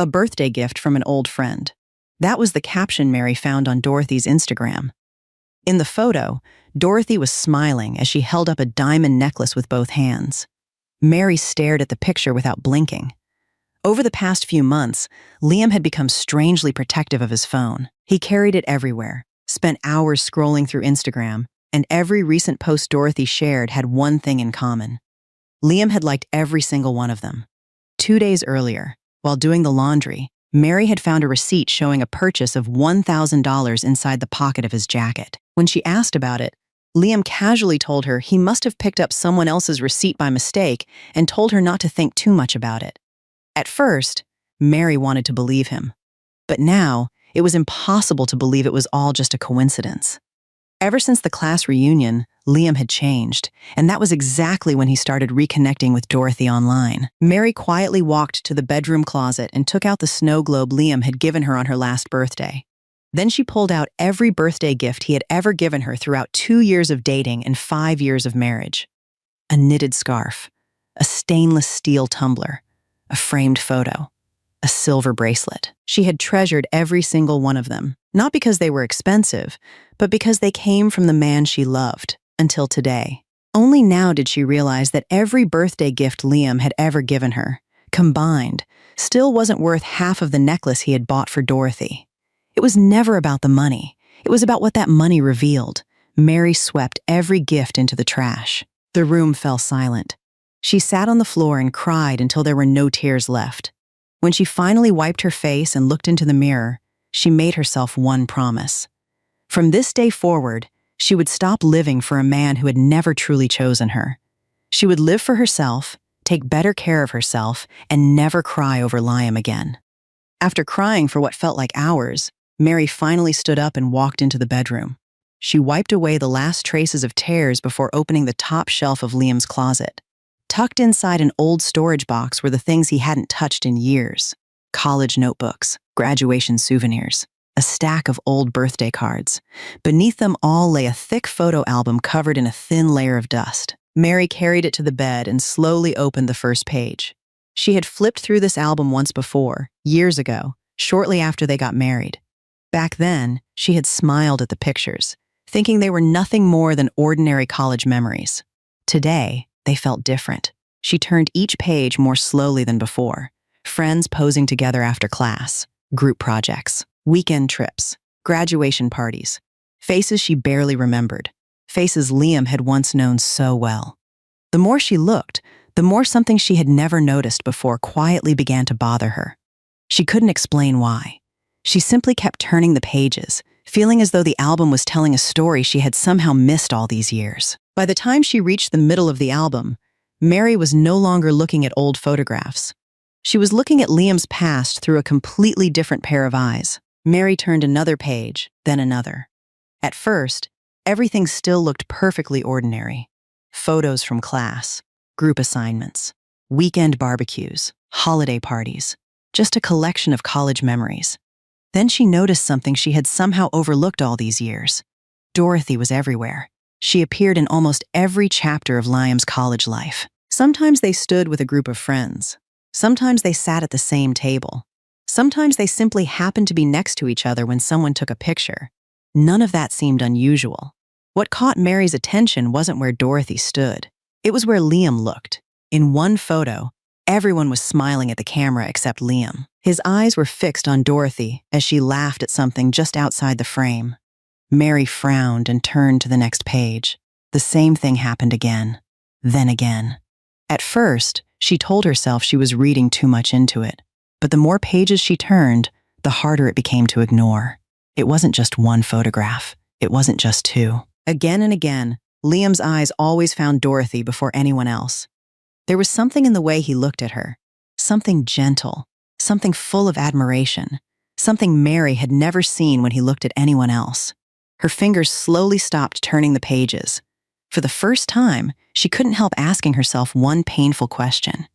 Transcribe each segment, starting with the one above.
A birthday gift from an old friend. That was the caption Mary found on Dorothy's Instagram. In the photo, Dorothy was smiling as she held up a diamond necklace with both hands. Mary stared at the picture without blinking. Over the past few months, Liam had become strangely protective of his phone. He carried it everywhere, spent hours scrolling through Instagram, and every recent post Dorothy shared had one thing in common. Liam had liked every single one of them. 2 days earlier, while doing the laundry, Mary had found a receipt showing a purchase of $1,000 inside the pocket of his jacket. When she asked about it, Liam casually told her he must have picked up someone else's receipt by mistake and told her not to think too much about it. At first, Mary wanted to believe him. But now, it was impossible to believe it was all just a coincidence. Ever since the class reunion, Liam had changed, and that was exactly when he started reconnecting with Dorothy online. Mary quietly walked to the bedroom closet and took out the snow globe Liam had given her on her last birthday. Then she pulled out every birthday gift he had ever given her throughout 2 years of dating and 5 years of marriage. A knitted scarf, a stainless steel tumbler, a framed photo, a silver bracelet. She had treasured every single one of them, not because they were expensive, but because they came from the man she loved, until today. Only now did she realize that every birthday gift Liam had ever given her, combined, still wasn't worth half of the necklace he had bought for Dorothy. It was never about the money. It was about what that money revealed. Mary swept every gift into the trash. The room fell silent. She sat on the floor and cried until there were no tears left. When she finally wiped her face and looked into the mirror, she made herself one promise. From this day forward, she would stop living for a man who had never truly chosen her. She would live for herself, take better care of herself, and never cry over Liam again. After crying for what felt like hours, Mary finally stood up and walked into the bedroom. She wiped away the last traces of tears before opening the top shelf of Liam's closet. Tucked inside an old storage box were the things he hadn't touched in years: college notebooks, graduation souvenirs, a stack of old birthday cards. Beneath them all lay a thick photo album covered in a thin layer of dust. Mary carried it to the bed and slowly opened the first page. She had flipped through this album once before, years ago, shortly after they got married. Back then, she had smiled at the pictures, thinking they were nothing more than ordinary college memories. Today, they felt different. She turned each page more slowly than before. Friends posing together after class, group projects, weekend trips, graduation parties. Faces she barely remembered. Faces Liam had once known so well. The more she looked, the more something she had never noticed before quietly began to bother her. She couldn't explain why. She simply kept turning the pages, feeling as though the album was telling a story she had somehow missed all these years. By the time she reached the middle of the album, Mary was no longer looking at old photographs. She was looking at Liam's past through a completely different pair of eyes. Mary turned another page, then another. At first, everything still looked perfectly ordinary. Photos from class, group assignments, weekend barbecues, holiday parties, just a collection of college memories. Then she noticed something she had somehow overlooked all these years. Dorothy was everywhere. She appeared in almost every chapter of Liam's college life. Sometimes they stood with a group of friends. Sometimes they sat at the same table. Sometimes they simply happened to be next to each other when someone took a picture. None of that seemed unusual. What caught Mary's attention wasn't where Dorothy stood. It was where Liam looked. In one photo, everyone was smiling at the camera except Liam. His eyes were fixed on Dorothy as she laughed at something just outside the frame. Mary frowned and turned to the next page. The same thing happened again, then again. At first, she told herself she was reading too much into it, but the more pages she turned, the harder it became to ignore. It wasn't just one photograph. It wasn't just two. Again and again, Liam's eyes always found Dorothy before anyone else. There was something in the way he looked at her, something gentle, something full of admiration, something Mary had never seen when he looked at anyone else. Her fingers slowly stopped turning the pages. For the first time, she couldn't help asking herself one painful question.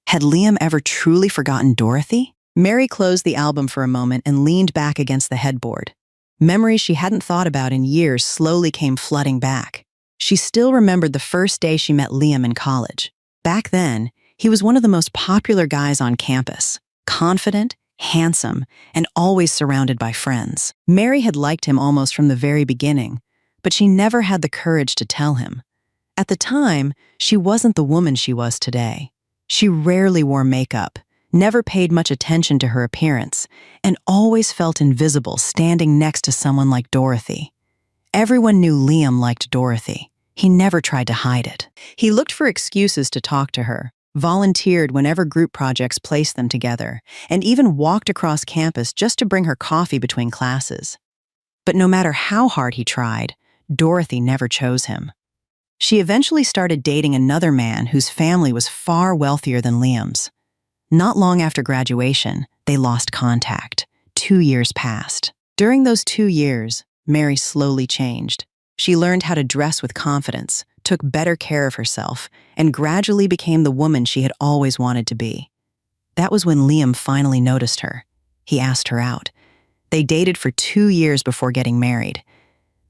Had Liam ever truly forgotten Dorothy? Mary closed the album for a moment and leaned back against the headboard. Memories she hadn't thought about in years slowly came flooding back. She still remembered the first day she met Liam in college. Back then, he was one of the most popular guys on campus. Confident, handsome, and always surrounded by friends. Mary had liked him almost from the very beginning, but she never had the courage to tell him. At the time, she wasn't the woman she was today. She rarely wore makeup, never paid much attention to her appearance, and always felt invisible standing next to someone like Dorothy. Everyone knew Liam liked Dorothy. He never tried to hide it. He looked for excuses to talk to her, volunteered whenever group projects placed them together, and even walked across campus just to bring her coffee between classes. But no matter how hard he tried, Dorothy never chose him. She eventually started dating another man whose family was far wealthier than Liam's. Not long after graduation, they lost contact. 2 years passed. During those 2 years, Mary slowly changed. She learned how to dress with confidence, took better care of herself, and gradually became the woman she had always wanted to be. That was when Liam finally noticed her. He asked her out. They dated for 2 years before getting married.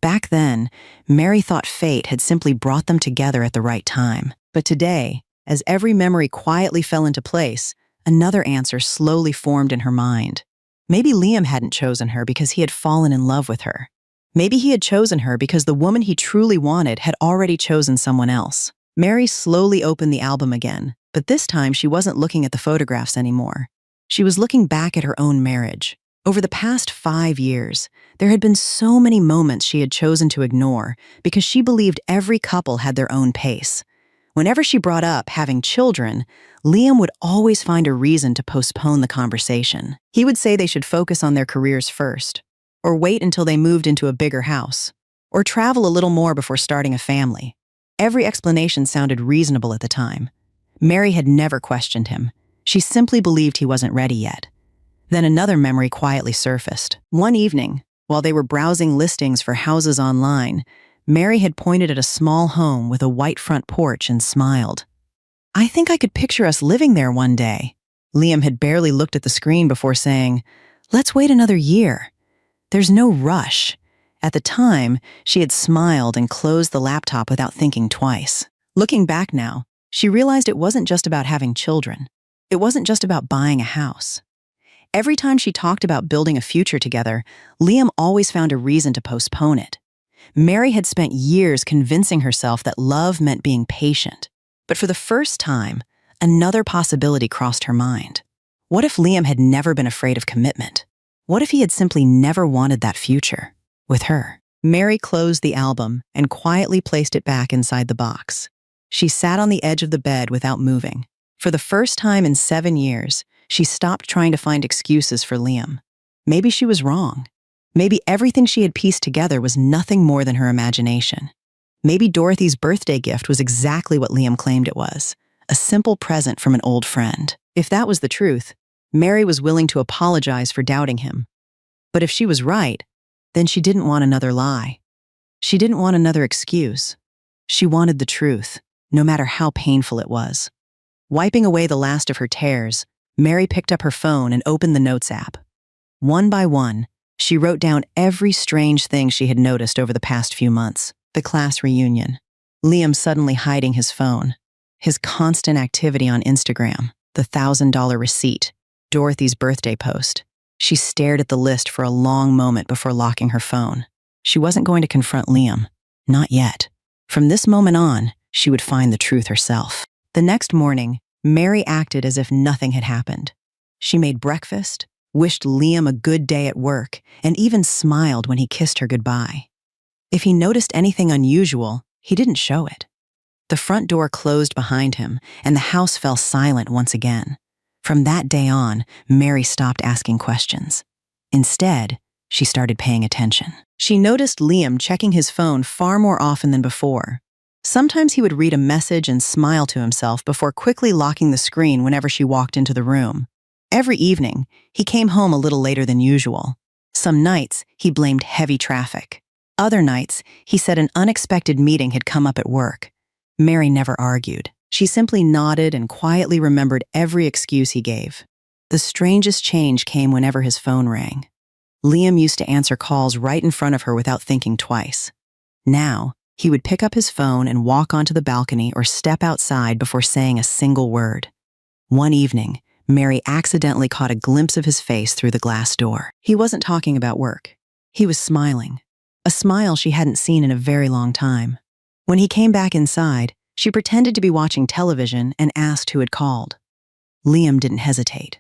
Back then, Mary thought fate had simply brought them together at the right time. But today, as every memory quietly fell into place, another answer slowly formed in her mind. Maybe Liam hadn't chosen her because he had fallen in love with her. Maybe he had chosen her because the woman he truly wanted had already chosen someone else. Mary slowly opened the album again, but this time she wasn't looking at the photographs anymore. She was looking back at her own marriage. Over the past 5 years, there had been so many moments she had chosen to ignore because she believed every couple had their own pace. Whenever she brought up having children, Liam would always find a reason to postpone the conversation. He would say they should focus on their careers first, or wait until they moved into a bigger house, or travel a little more before starting a family. Every explanation sounded reasonable at the time. Mary had never questioned him. She simply believed he wasn't ready yet. Then another memory quietly surfaced. One evening, while they were browsing listings for houses online, Mary had pointed at a small home with a white front porch and smiled. "I think I could picture us living there one day." Liam had barely looked at the screen before saying, "Let's wait another year. There's no rush." At the time, she had smiled and closed the laptop without thinking twice. Looking back now, she realized it wasn't just about having children. It wasn't just about buying a house. Every time she talked about building a future together, Liam always found a reason to postpone it. Mary had spent years convincing herself that love meant being patient. But for the first time, another possibility crossed her mind. What if Liam had never been afraid of commitment? What if he had simply never wanted that future with her? Mary closed the album and quietly placed it back inside the box. She sat on the edge of the bed without moving. For the first time in 7 years, she stopped trying to find excuses for Liam. Maybe she was wrong. Maybe everything she had pieced together was nothing more than her imagination. Maybe Dorothy's birthday gift was exactly what Liam claimed it was, a simple present from an old friend. If that was the truth, Mary was willing to apologize for doubting him. But if she was right, then she didn't want another lie. She didn't want another excuse. She wanted the truth, no matter how painful it was. Wiping away the last of her tears, Mary picked up her phone and opened the Notes app. One by one, she wrote down every strange thing she had noticed over the past few months. The class reunion, Liam suddenly hiding his phone, his constant activity on Instagram, the $1,000 receipt, Dorothy's birthday post. She stared at the list for a long moment before locking her phone. She wasn't going to confront Liam. Not yet. From this moment on, she would find the truth herself. The next morning, Mary acted as if nothing had happened. She made breakfast, wished Liam a good day at work, and even smiled when he kissed her goodbye. If he noticed anything unusual, he didn't show it. The front door closed behind him, and the house fell silent once again. From that day on, Mary stopped asking questions. Instead, she started paying attention. She noticed Liam checking his phone far more often than before. Sometimes he would read a message and smile to himself before quickly locking the screen whenever she walked into the room. Every evening, he came home a little later than usual. Some nights, he blamed heavy traffic. Other nights, he said an unexpected meeting had come up at work. Mary never argued. She simply nodded and quietly remembered every excuse he gave. The strangest change came whenever his phone rang. Liam used to answer calls right in front of her without thinking twice. Now, he would pick up his phone and walk onto the balcony or step outside before saying a single word. One evening, Mary accidentally caught a glimpse of his face through the glass door. He wasn't talking about work. He was smiling, a smile she hadn't seen in a very long time. When he came back inside, she pretended to be watching television and asked who had called. Liam didn't hesitate.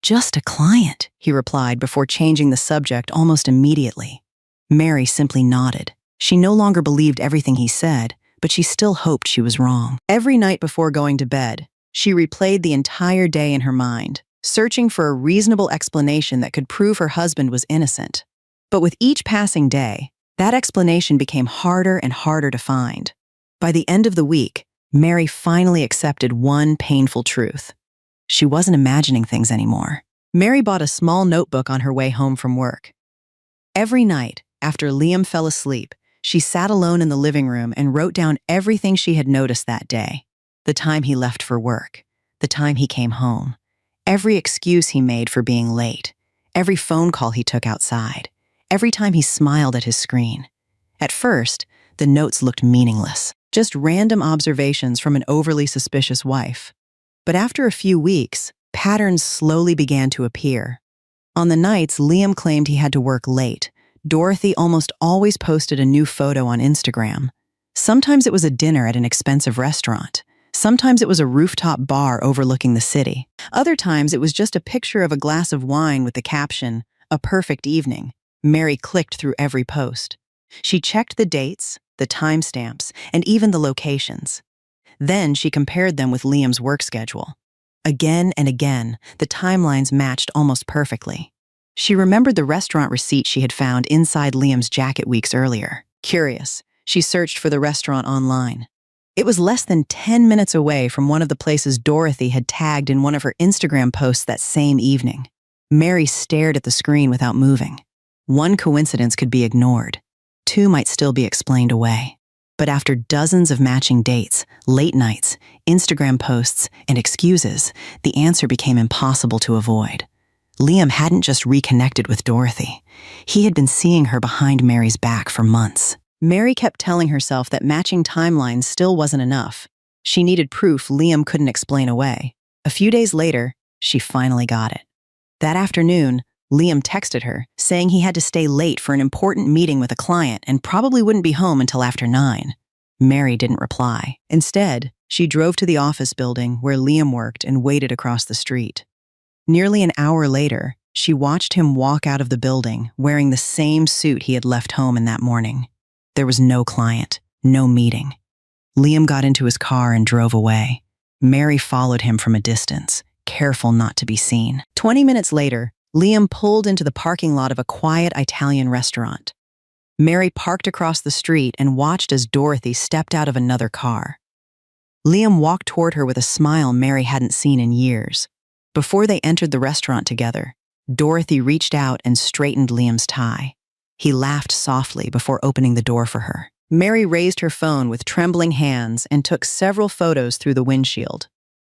"Just a client," he replied before changing the subject almost immediately. Mary simply nodded. She no longer believed everything he said, but she still hoped she was wrong. Every night before going to bed, she replayed the entire day in her mind, searching for a reasonable explanation that could prove her husband was innocent. But with each passing day, that explanation became harder and harder to find. By the end of the week, Mary finally accepted one painful truth. She wasn't imagining things anymore. Mary bought a small notebook on her way home from work. Every night, after Liam fell asleep, she sat alone in the living room and wrote down everything she had noticed that day. The time he left for work, the time he came home, every excuse he made for being late, every phone call he took outside, every time he smiled at his screen. At first, the notes looked meaningless, just random observations from an overly suspicious wife. But after a few weeks, patterns slowly began to appear. On the nights Liam claimed he had to work late, Dorothy almost always posted a new photo on Instagram. Sometimes it was a dinner at an expensive restaurant. Sometimes it was a rooftop bar overlooking the city. Other times it was just a picture of a glass of wine with the caption, "A perfect evening." Mary clicked through every post. She checked the dates, the timestamps, and even the locations. Then she compared them with Liam's work schedule. Again and again, the timelines matched almost perfectly. She remembered the restaurant receipt she had found inside Liam's jacket weeks earlier. Curious, she searched for the restaurant online. It was less than 10 minutes away from one of the places Dorothy had tagged in one of her Instagram posts that same evening. Mary stared at the screen without moving. One coincidence could be ignored. Two might still be explained away. But after dozens of matching dates, late nights, Instagram posts, and excuses, the answer became impossible to avoid. Liam hadn't just reconnected with Dorothy. He had been seeing her behind Mary's back for months. Mary kept telling herself that matching timelines still wasn't enough. She needed proof Liam couldn't explain away. A few days later, she finally got it. That afternoon, Liam texted her, saying he had to stay late for an important meeting with a client and probably wouldn't be home until after 9. Mary didn't reply. Instead, she drove to the office building where Liam worked and waited across the street. Nearly an hour later, she watched him walk out of the building wearing the same suit he had left home in that morning. There was no client, no meeting. Liam got into his car and drove away. Mary followed him from a distance, careful not to be seen. 20 minutes later, Liam pulled into the parking lot of a quiet Italian restaurant. Mary parked across the street and watched as Dorothy stepped out of another car. Liam walked toward her with a smile Mary hadn't seen in years. Before they entered the restaurant together, Dorothy reached out and straightened Liam's tie. He laughed softly before opening the door for her. Mary raised her phone with trembling hands and took several photos through the windshield.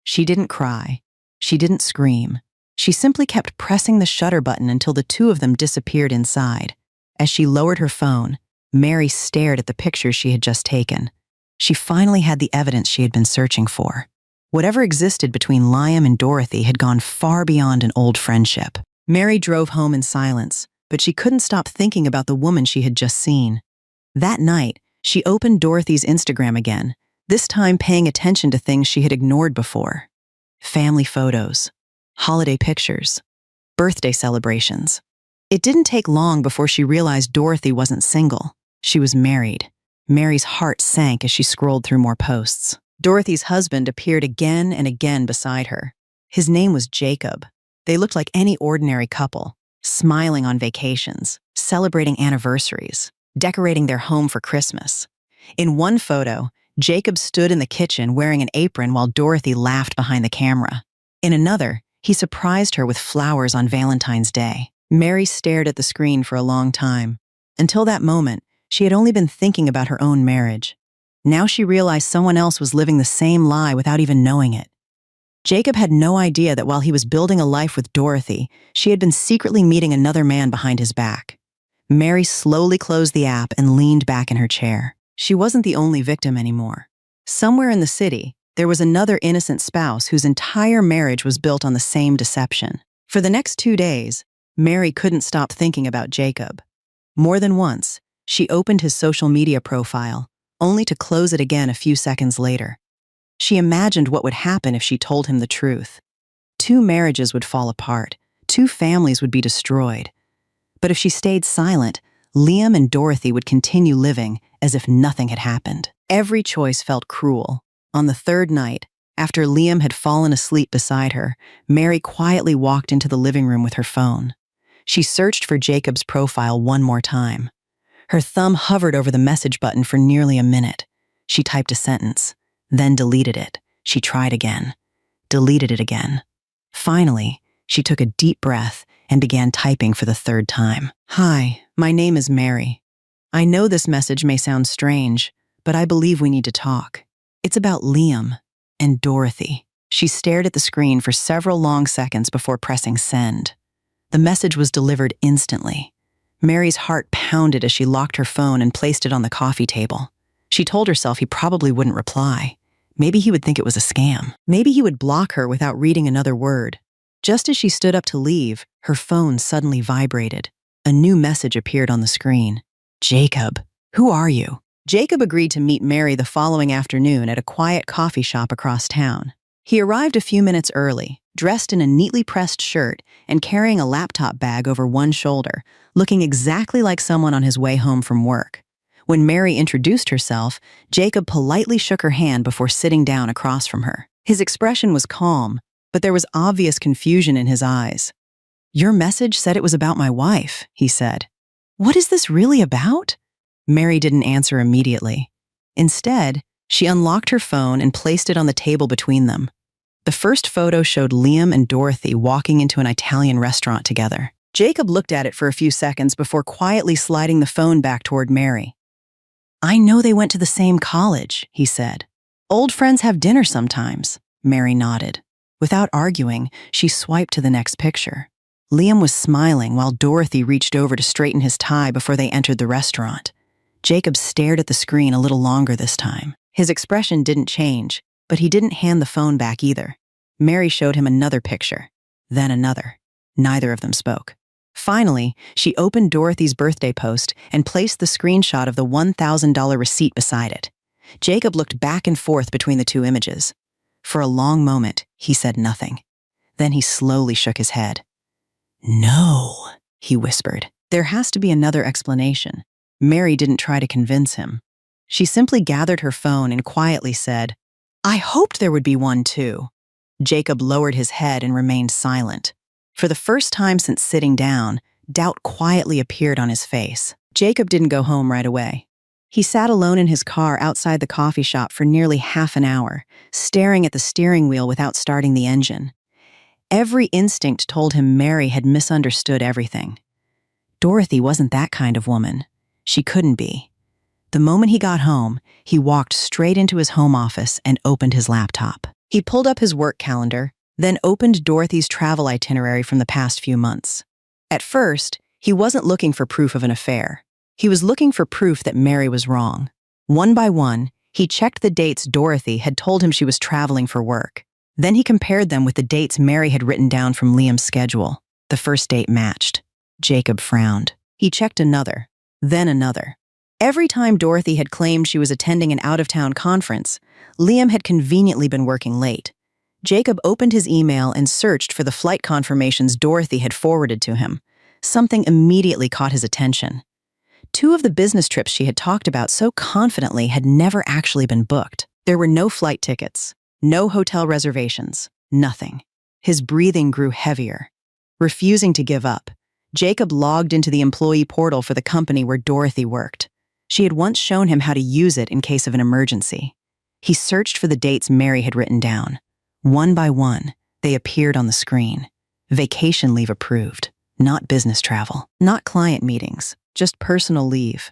She didn't cry. She didn't scream. She simply kept pressing the shutter button until the two of them disappeared inside. As she lowered her phone, Mary stared at the pictures she had just taken. She finally had the evidence she had been searching for. Whatever existed between Liam and Dorothy had gone far beyond an old friendship. Mary drove home in silence, but she couldn't stop thinking about the woman she had just seen. That night, she opened Dorothy's Instagram again, this time paying attention to things she had ignored before. Family photos, holiday pictures, birthday celebrations. It didn't take long before she realized Dorothy wasn't single. She was married. Mary's heart sank as she scrolled through more posts. Dorothy's husband appeared again and again beside her. His name was Jacob. They looked like any ordinary couple, smiling on vacations, celebrating anniversaries, decorating their home for Christmas. In one photo, Jacob stood in the kitchen wearing an apron while Dorothy laughed behind the camera. In another, he surprised her with flowers on Valentine's Day. Mary stared at the screen for a long time. Until that moment, she had only been thinking about her own marriage. Now she realized someone else was living the same lie without even knowing it. Jacob had no idea that while he was building a life with Dorothy, she had been secretly meeting another man behind his back. Mary slowly closed the app and leaned back in her chair. She wasn't the only victim anymore. Somewhere in the city, There was another innocent spouse whose entire marriage was built on the same deception. For the next 2 days, Mary couldn't stop thinking about Jacob. More than once, she opened his social media profile, only to close it again a few seconds later. She imagined what would happen if she told him the truth. 2 marriages would fall apart, 2 families would be destroyed. But if she stayed silent, Liam and Dorothy would continue living as if nothing had happened. Every choice felt cruel. On the 3rd night, after Liam had fallen asleep beside her, Mary quietly walked into the living room with her phone. She searched for Jacob's profile one more time. Her thumb hovered over the message button for nearly a minute. She typed a sentence, then deleted it. She tried again, deleted it again. Finally, she took a deep breath and began typing for the 3rd time. "Hi, my name is Mary. I know this message may sound strange, but I believe we need to talk. It's about Liam and Dorothy." She stared at the screen for several long seconds before pressing send. The message was delivered instantly. Mary's heart pounded as she locked her phone and placed it on the coffee table. She told herself he probably wouldn't reply. Maybe he would think it was a scam. Maybe he would block her without reading another word. Just as she stood up to leave, her phone suddenly vibrated. A new message appeared on the screen. "Jacob, who are you?" Jacob agreed to meet Mary the following afternoon at a quiet coffee shop across town. He arrived a few minutes early, dressed in a neatly pressed shirt and carrying a laptop bag over one shoulder, looking exactly like someone on his way home from work. When Mary introduced herself, Jacob politely shook her hand before sitting down across from her. His expression was calm, but there was obvious confusion in his eyes. "Your message said it was about my wife," he said. "What is this really about?" Mary didn't answer immediately. Instead, she unlocked her phone and placed it on the table between them. The first photo showed Liam and Dorothy walking into an Italian restaurant together. Jacob looked at it for a few seconds before quietly sliding the phone back toward Mary. "I know they went to the same college," he said. "Old friends have dinner sometimes." Mary nodded. Without arguing, she swiped to the next picture. Liam was smiling while Dorothy reached over to straighten his tie before they entered the restaurant. Jacob stared at the screen a little longer this time. His expression didn't change, but he didn't hand the phone back either. Mary showed him another picture, then another. Neither of them spoke. Finally, she opened Dorothy's birthday post and placed the screenshot of the $1,000 receipt beside it. Jacob looked back and forth between the 2 images. For a long moment, he said nothing. Then he slowly shook his head. "No," he whispered. "There has to be another explanation." Mary didn't try to convince him. She simply gathered her phone and quietly said, "I hoped there would be one too." Jacob lowered his head and remained silent. For the first time since sitting down, doubt quietly appeared on his face. Jacob didn't go home right away. He sat alone in his car outside the coffee shop for nearly half an hour, staring at the steering wheel without starting the engine. Every instinct told him Mary had misunderstood everything. Dorothy wasn't that kind of woman. She couldn't be. The moment he got home, he walked straight into his home office and opened his laptop. He pulled up his work calendar, then opened Dorothy's travel itinerary from the past few months. At first, he wasn't looking for proof of an affair. He was looking for proof that Mary was wrong. One by one, he checked the dates Dorothy had told him she was traveling for work. Then he compared them with the dates Mary had written down from Liam's schedule. The first date matched. Jacob frowned. He checked another, then another. Every time Dorothy had claimed she was attending an out-of-town conference, Liam had conveniently been working late. Jacob opened his email and searched for the flight confirmations Dorothy had forwarded to him. Something immediately caught his attention. 2 of the business trips she had talked about so confidently had never actually been booked. There were no flight tickets, no hotel reservations, nothing. His breathing grew heavier. Refusing to give up, Jacob logged into the employee portal for the company where Dorothy worked. She had once shown him how to use it in case of an emergency. He searched for the dates Mary had written down. One by one, they appeared on the screen. Vacation leave approved, not business travel, not client meetings, just personal leave.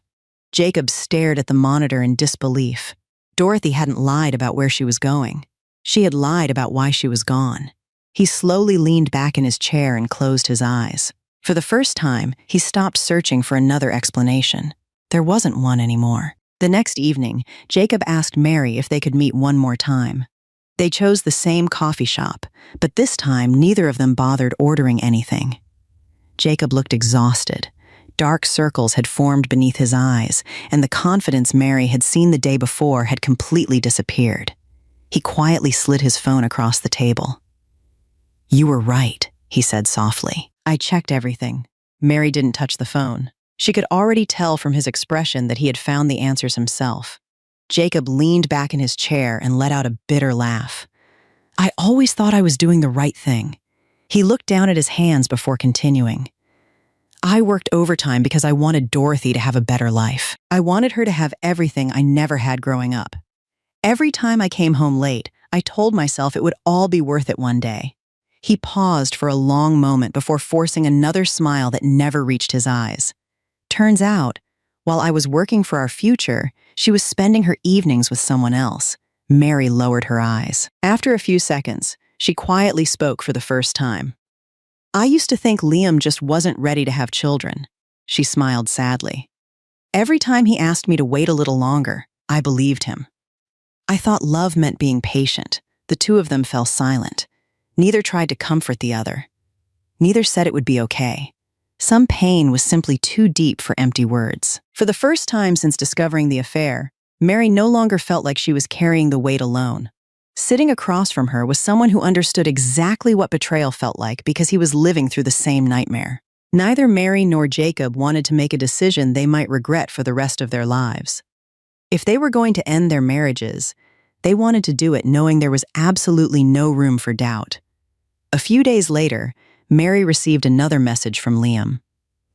Jacob stared at the monitor in disbelief. Dorothy hadn't lied about where she was going. She had lied about why she was gone. He slowly leaned back in his chair and closed his eyes. For the first time, he stopped searching for another explanation. There wasn't one anymore. The next evening, Jacob asked Mary if they could meet one more time. They chose the same coffee shop, but this time neither of them bothered ordering anything. Jacob looked exhausted. Dark circles had formed beneath his eyes, and the confidence Mary had seen the day before had completely disappeared. He quietly slid his phone across the table. "You were right," he said softly. "I checked everything." Mary didn't touch the phone. She could already tell from his expression that he had found the answers himself. Jacob leaned back in his chair and let out a bitter laugh. "I always thought I was doing the right thing." He looked down at his hands before continuing. "I worked overtime because I wanted Dorothy to have a better life. I wanted her to have everything I never had growing up. Every time I came home late, I told myself it would all be worth it one day." He paused for a long moment before forcing another smile that never reached his eyes. "Turns out, while I was working for our future, she was spending her evenings with someone else." Mary lowered her eyes. After a few seconds, she quietly spoke for the first time. "I used to think Liam just wasn't ready to have children." She smiled sadly. "Every time he asked me to wait a little longer, I believed him. I thought love meant being patient." The two of them fell silent. Neither tried to comfort the other. Neither said it would be okay. Some pain was simply too deep for empty words. For the first time since discovering the affair, Mary no longer felt like she was carrying the weight alone. Sitting across from her was someone who understood exactly what betrayal felt like because he was living through the same nightmare. Neither Mary nor Jacob wanted to make a decision they might regret for the rest of their lives. If they were going to end their marriages, they wanted to do it knowing there was absolutely no room for doubt. A few days later, Mary received another message from Liam.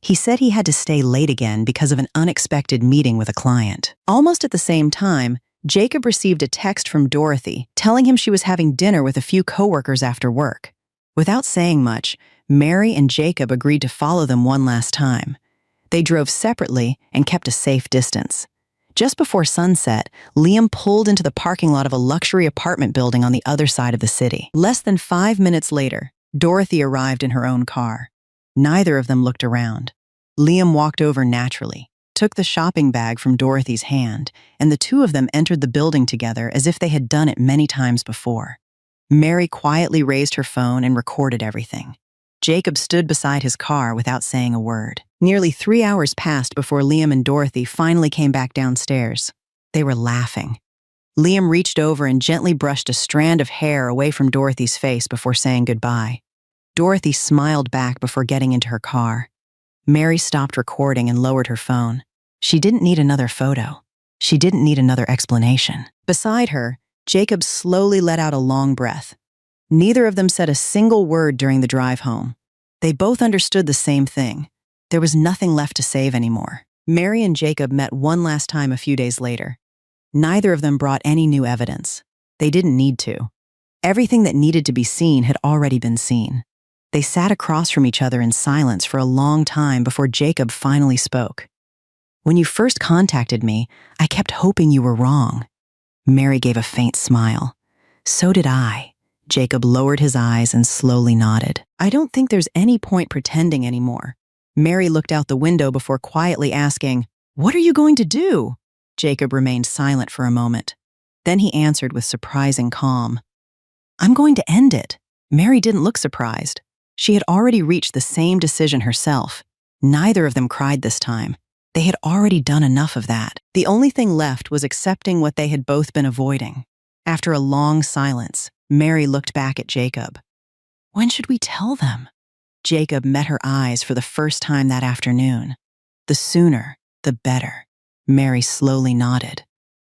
He said he had to stay late again because of an unexpected meeting with a client. Almost at the same time, Jacob received a text from Dorothy telling him she was having dinner with a few coworkers after work. Without saying much, Mary and Jacob agreed to follow them one last time. They drove separately and kept a safe distance. Just before sunset, Liam pulled into the parking lot of a luxury apartment building on the other side of the city. Less than 5 minutes later, Dorothy arrived in her own car. Neither of them looked around. Liam walked over naturally, took the shopping bag from Dorothy's hand, and the two of them entered the building together as if they had done it many times before. Mary quietly raised her phone and recorded everything. Jacob stood beside his car without saying a word. Nearly 3 hours passed before Liam and Dorothy finally came back downstairs. They were laughing. Liam reached over and gently brushed a strand of hair away from Dorothy's face before saying goodbye. Dorothy smiled back before getting into her car. Mary stopped recording and lowered her phone. She didn't need another photo. She didn't need another explanation. Beside her, Jacob slowly let out a long breath. Neither of them said a single word during the drive home. They both understood the same thing. There was nothing left to save anymore. Mary and Jacob met one last time a few days later. Neither of them brought any new evidence. They didn't need to. Everything that needed to be seen had already been seen. They sat across from each other in silence for a long time before Jacob finally spoke. "When you first contacted me, I kept hoping you were wrong." Mary gave a faint smile. "So did I." Jacob lowered his eyes and slowly nodded. "I don't think there's any point pretending anymore." Mary looked out the window before quietly asking, "What are you going to do?" Jacob remained silent for a moment. Then he answered with surprising calm, "I'm going to end it." Mary didn't look surprised. She had already reached the same decision herself. Neither of them cried this time. They had already done enough of that. The only thing left was accepting what they had both been avoiding. After a long silence, Mary looked back at Jacob. "When should we tell them?" Jacob met her eyes for the first time that afternoon. "The sooner, the better." Mary slowly nodded.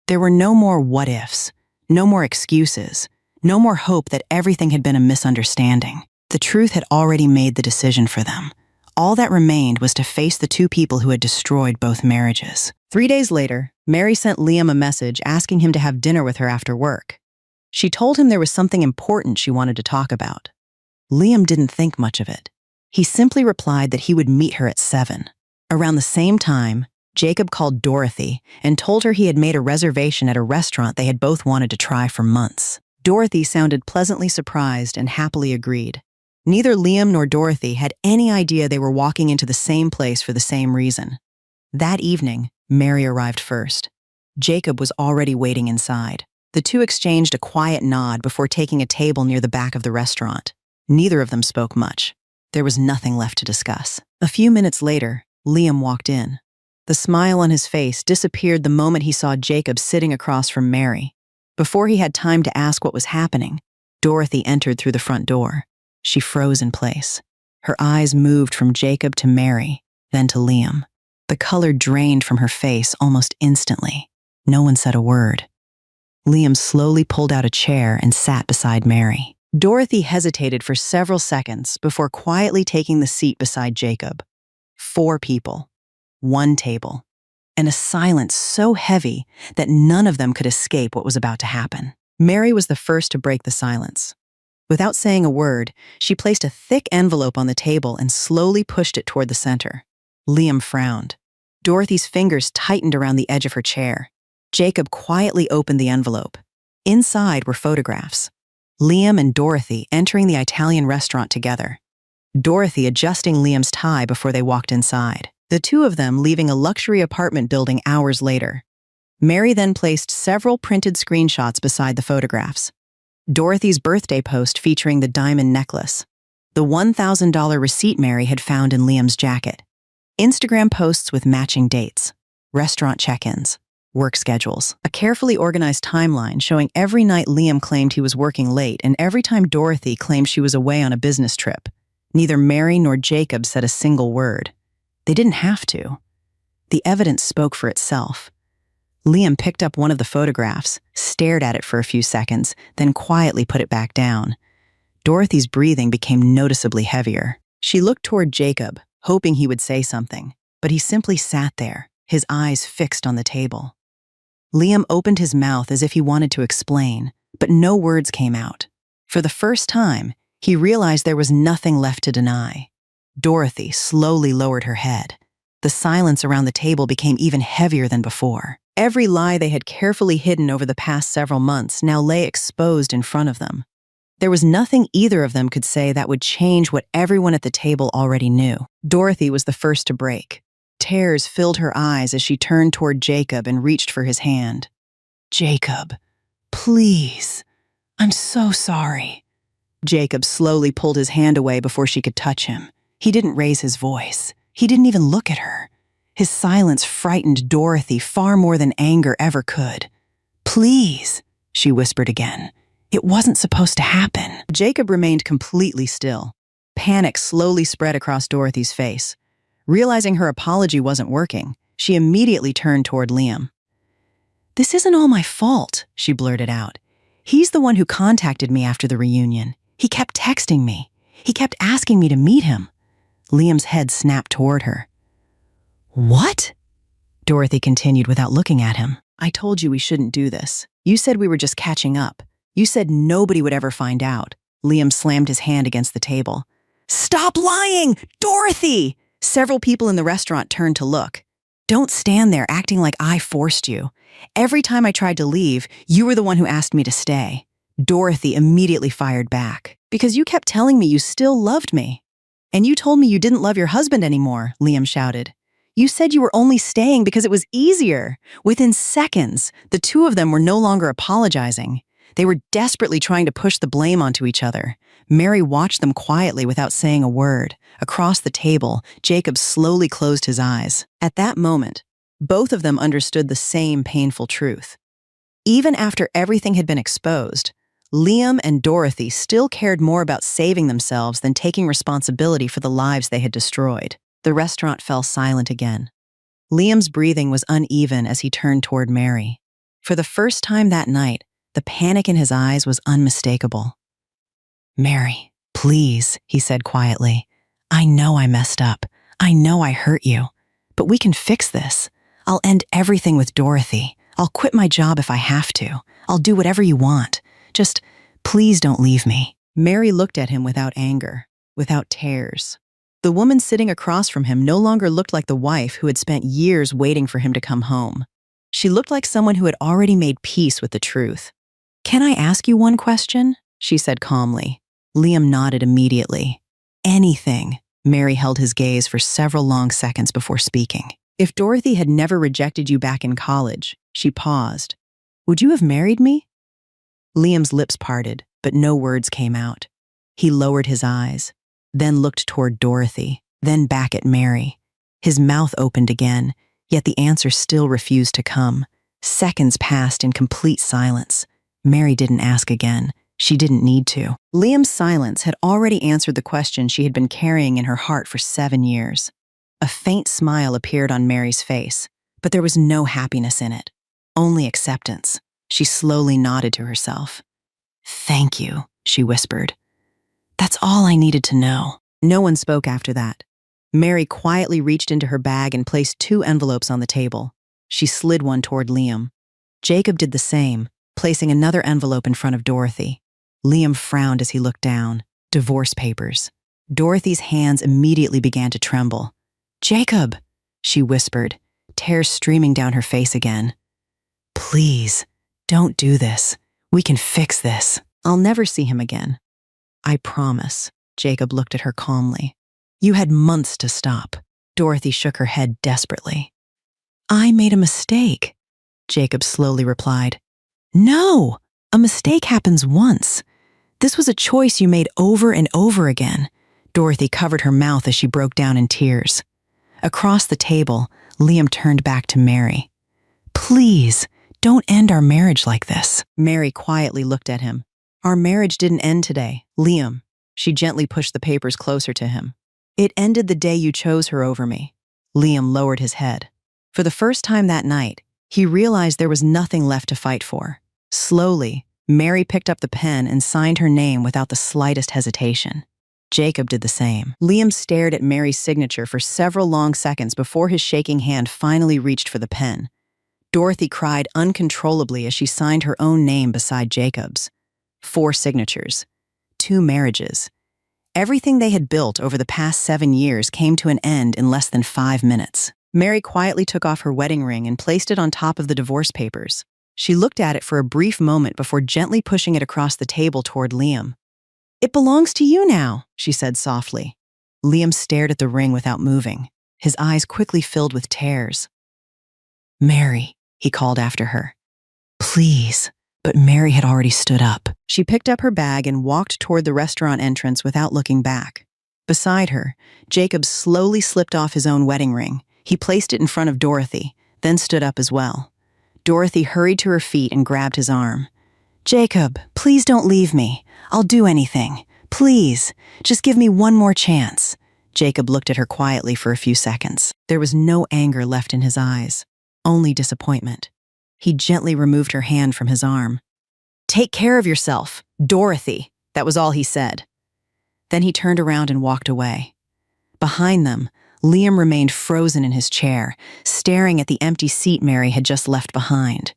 There were no more what-ifs, no more excuses, no more hope that everything had been a misunderstanding. The truth had already made the decision for them. All that remained was to face the two people who had destroyed both marriages. 3 days later, Mary sent Liam a message asking him to have dinner with her after work. She told him there was something important she wanted to talk about. Liam didn't think much of it. He simply replied that he would meet her at 7. Around the same time, Jacob called Dorothy and told her he had made a reservation at a restaurant they had both wanted to try for months. Dorothy sounded pleasantly surprised and happily agreed. Neither Liam nor Dorothy had any idea they were walking into the same place for the same reason. That evening, Mary arrived first. Jacob was already waiting inside. The two exchanged a quiet nod before taking a table near the back of the restaurant. Neither of them spoke much. There was nothing left to discuss. A few minutes later, Liam walked in. The smile on his face disappeared the moment he saw Jacob sitting across from Mary. Before he had time to ask what was happening, Dorothy entered through the front door. She froze in place. Her eyes moved from Jacob to Mary, then to Liam. The color drained from her face almost instantly. No one said a word. Liam slowly pulled out a chair and sat beside Mary. Dorothy hesitated for several seconds before quietly taking the seat beside Jacob. 4 people, 1 table, and a silence so heavy that none of them could escape what was about to happen. Mary was the first to break the silence. Without saying a word, she placed a thick envelope on the table and slowly pushed it toward the center. Liam frowned. Dorothy's fingers tightened around the edge of her chair. Jacob quietly opened the envelope. Inside were photographs. Liam and Dorothy entering the Italian restaurant together. Dorothy adjusting Liam's tie before they walked inside. The two of them leaving a luxury apartment building hours later. Mary then placed several printed screenshots beside the photographs. Dorothy's birthday post featuring the diamond necklace. The $1,000 receipt Mary had found in Liam's jacket. Instagram posts with matching dates. Restaurant check-ins. Work schedules. A carefully organized timeline showing every night Liam claimed he was working late and every time Dorothy claimed she was away on a business trip. Neither Mary nor Jacob said a single word. They didn't have to. The evidence spoke for itself. Liam picked up one of the photographs, stared at it for a few seconds, then quietly put it back down. Dorothy's breathing became noticeably heavier. She looked toward Jacob, hoping he would say something, but he simply sat there, his eyes fixed on the table. Liam opened his mouth as if he wanted to explain, but no words came out. For the first time, he realized there was nothing left to deny. Dorothy slowly lowered her head. The silence around the table became even heavier than before. Every lie they had carefully hidden over the past several months now lay exposed in front of them. There was nothing either of them could say that would change what everyone at the table already knew. Dorothy was the first to break. Tears filled her eyes as she turned toward Jacob and reached for his hand. "Jacob, please. I'm so sorry." Jacob slowly pulled his hand away before she could touch him. He didn't raise his voice. He didn't even look at her. His silence frightened Dorothy far more than anger ever could. "Please," she whispered again. "It wasn't supposed to happen." Jacob remained completely still. Panic slowly spread across Dorothy's face. Realizing her apology wasn't working, she immediately turned toward Liam. "This isn't all my fault," she blurted out. "He's the one who contacted me after the reunion. He kept texting me. He kept asking me to meet him." Liam's head snapped toward her. "What?" Dorothy continued without looking at him. "I told you we shouldn't do this. You said we were just catching up. You said nobody would ever find out." Liam slammed his hand against the table. "Stop lying! Dorothy!" Several people in the restaurant turned to look. "Don't stand there acting like I forced you. Every time I tried to leave, you were the one who asked me to stay." Dorothy immediately fired back. "Because you kept telling me you still loved me. And you told me you didn't love your husband anymore," Liam shouted. "You said you were only staying because it was easier." Within seconds, the two of them were no longer apologizing. They were desperately trying to push the blame onto each other. Mary watched them quietly without saying a word. Across the table, Jacob slowly closed his eyes. At that moment, both of them understood the same painful truth. Even after everything had been exposed, Liam and Dorothy still cared more about saving themselves than taking responsibility for the lives they had destroyed. The restaurant fell silent again. Liam's breathing was uneven as he turned toward Mary. For the first time that night, the panic in his eyes was unmistakable. "Mary, please," he said quietly. "I know I messed up. I know I hurt you. But we can fix this. I'll end everything with Dorothy. I'll quit my job if I have to. I'll do whatever you want. Just, please don't leave me." Mary looked at him without anger, without tears. The woman sitting across from him no longer looked like the wife who had spent years waiting for him to come home. She looked like someone who had already made peace with the truth. "Can I ask you one question?" she said calmly. Liam nodded immediately. "Anything." Mary held his gaze for several long seconds before speaking. "If Dorothy had never rejected you back in college," she paused, "would you have married me?" Liam's lips parted, but no words came out. He lowered his eyes, then looked toward Dorothy, then back at Mary. His mouth opened again, yet the answer still refused to come. Seconds passed in complete silence. Mary didn't ask again. She didn't need to. Liam's silence had already answered the question she had been carrying in her heart for 7 years. A faint smile appeared on Mary's face, but there was no happiness in it, only acceptance. She slowly nodded to herself. "Thank you," she whispered. "That's all I needed to know." No one spoke after that. Mary quietly reached into her bag and placed 2 envelopes on the table. She slid one toward Liam. Jacob did the same, placing another envelope in front of Dorothy. Liam frowned as he looked down. Divorce papers. Dorothy's hands immediately began to tremble. "Jacob," she whispered, tears streaming down her face again. "Please, don't do this. We can fix this. I'll never see him again. I promise." Jacob looked at her calmly. "You had months to stop." Dorothy shook her head desperately. "I made a mistake," Jacob slowly replied. "No, a mistake happens once. This was a choice you made over and over again." Dorothy covered her mouth as she broke down in tears. Across the table, Liam turned back to Mary. "Please, don't end our marriage like this." Mary quietly looked at him. "Our marriage didn't end today, Liam." She gently pushed the papers closer to him. "It ended the day you chose her over me." Liam lowered his head. For the first time that night, he realized there was nothing left to fight for. Slowly, Mary picked up the pen and signed her name without the slightest hesitation. Jacob did the same. Liam stared at Mary's signature for several long seconds before his shaking hand finally reached for the pen. Dorothy cried uncontrollably as she signed her own name beside Jacob's. 4 signatures. 2 marriages. Everything they had built over the past 7 years came to an end in less than 5 minutes. Mary quietly took off her wedding ring and placed it on top of the divorce papers. She looked at it for a brief moment before gently pushing it across the table toward Liam. "It belongs to you now," she said softly. Liam stared at the ring without moving. His eyes quickly filled with tears. "Mary," he called after her. "Please." But Mary had already stood up. She picked up her bag and walked toward the restaurant entrance without looking back. Beside her, Jacob slowly slipped off his own wedding ring. He placed it in front of Dorothy, then stood up as well. Dorothy hurried to her feet and grabbed his arm. "Jacob, please don't leave me. I'll do anything. Please, just give me one more chance." Jacob looked at her quietly for a few seconds. There was no anger left in his eyes, only disappointment. He gently removed her hand from his arm. "Take care of yourself, Dorothy," that was all he said. Then he turned around and walked away. Behind them, Liam remained frozen in his chair, staring at the empty seat Mary had just left behind.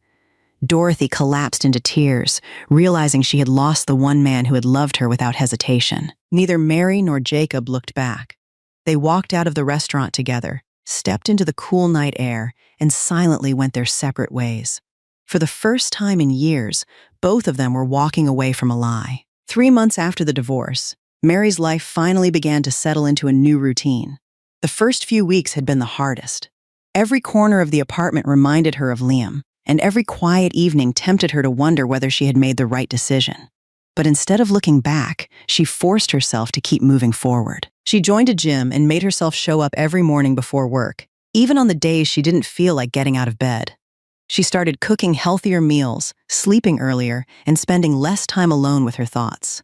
Dorothy collapsed into tears, realizing she had lost the one man who had loved her without hesitation. Neither Mary nor Jacob looked back. They walked out of the restaurant together, stepped into the cool night air, and silently went their separate ways. For the first time in years, both of them were walking away from a lie. 3 months after the divorce, Mary's life finally began to settle into a new routine. The first few weeks had been the hardest. Every corner of the apartment reminded her of Liam, and every quiet evening tempted her to wonder whether she had made the right decision. But instead of looking back, she forced herself to keep moving forward. She joined a gym and made herself show up every morning before work, even on the days she didn't feel like getting out of bed. She started cooking healthier meals, sleeping earlier, and spending less time alone with her thoughts.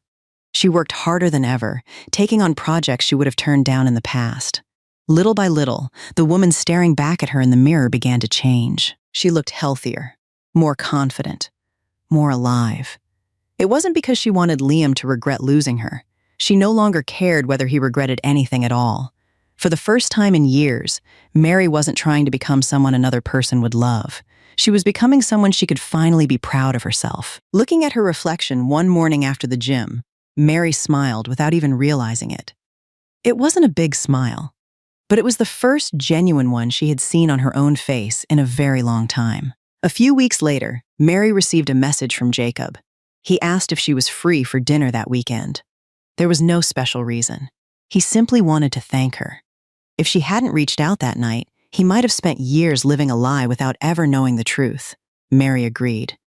She worked harder than ever, taking on projects she would have turned down in the past. Little by little, the woman staring back at her in the mirror began to change. She looked healthier, more confident, more alive. It wasn't because she wanted Liam to regret losing her. She no longer cared whether he regretted anything at all. For the first time in years, Mary wasn't trying to become someone another person would love. She was becoming someone she could finally be proud of herself. Looking at her reflection one morning after the gym, Mary smiled without even realizing it. It wasn't a big smile, but it was the first genuine one she had seen on her own face in a very long time. A few weeks later, Mary received a message from Jacob. He asked if she was free for dinner that weekend. There was no special reason. He simply wanted to thank her. If she hadn't reached out that night, he might have spent years living a lie without ever knowing the truth. Mary agreed.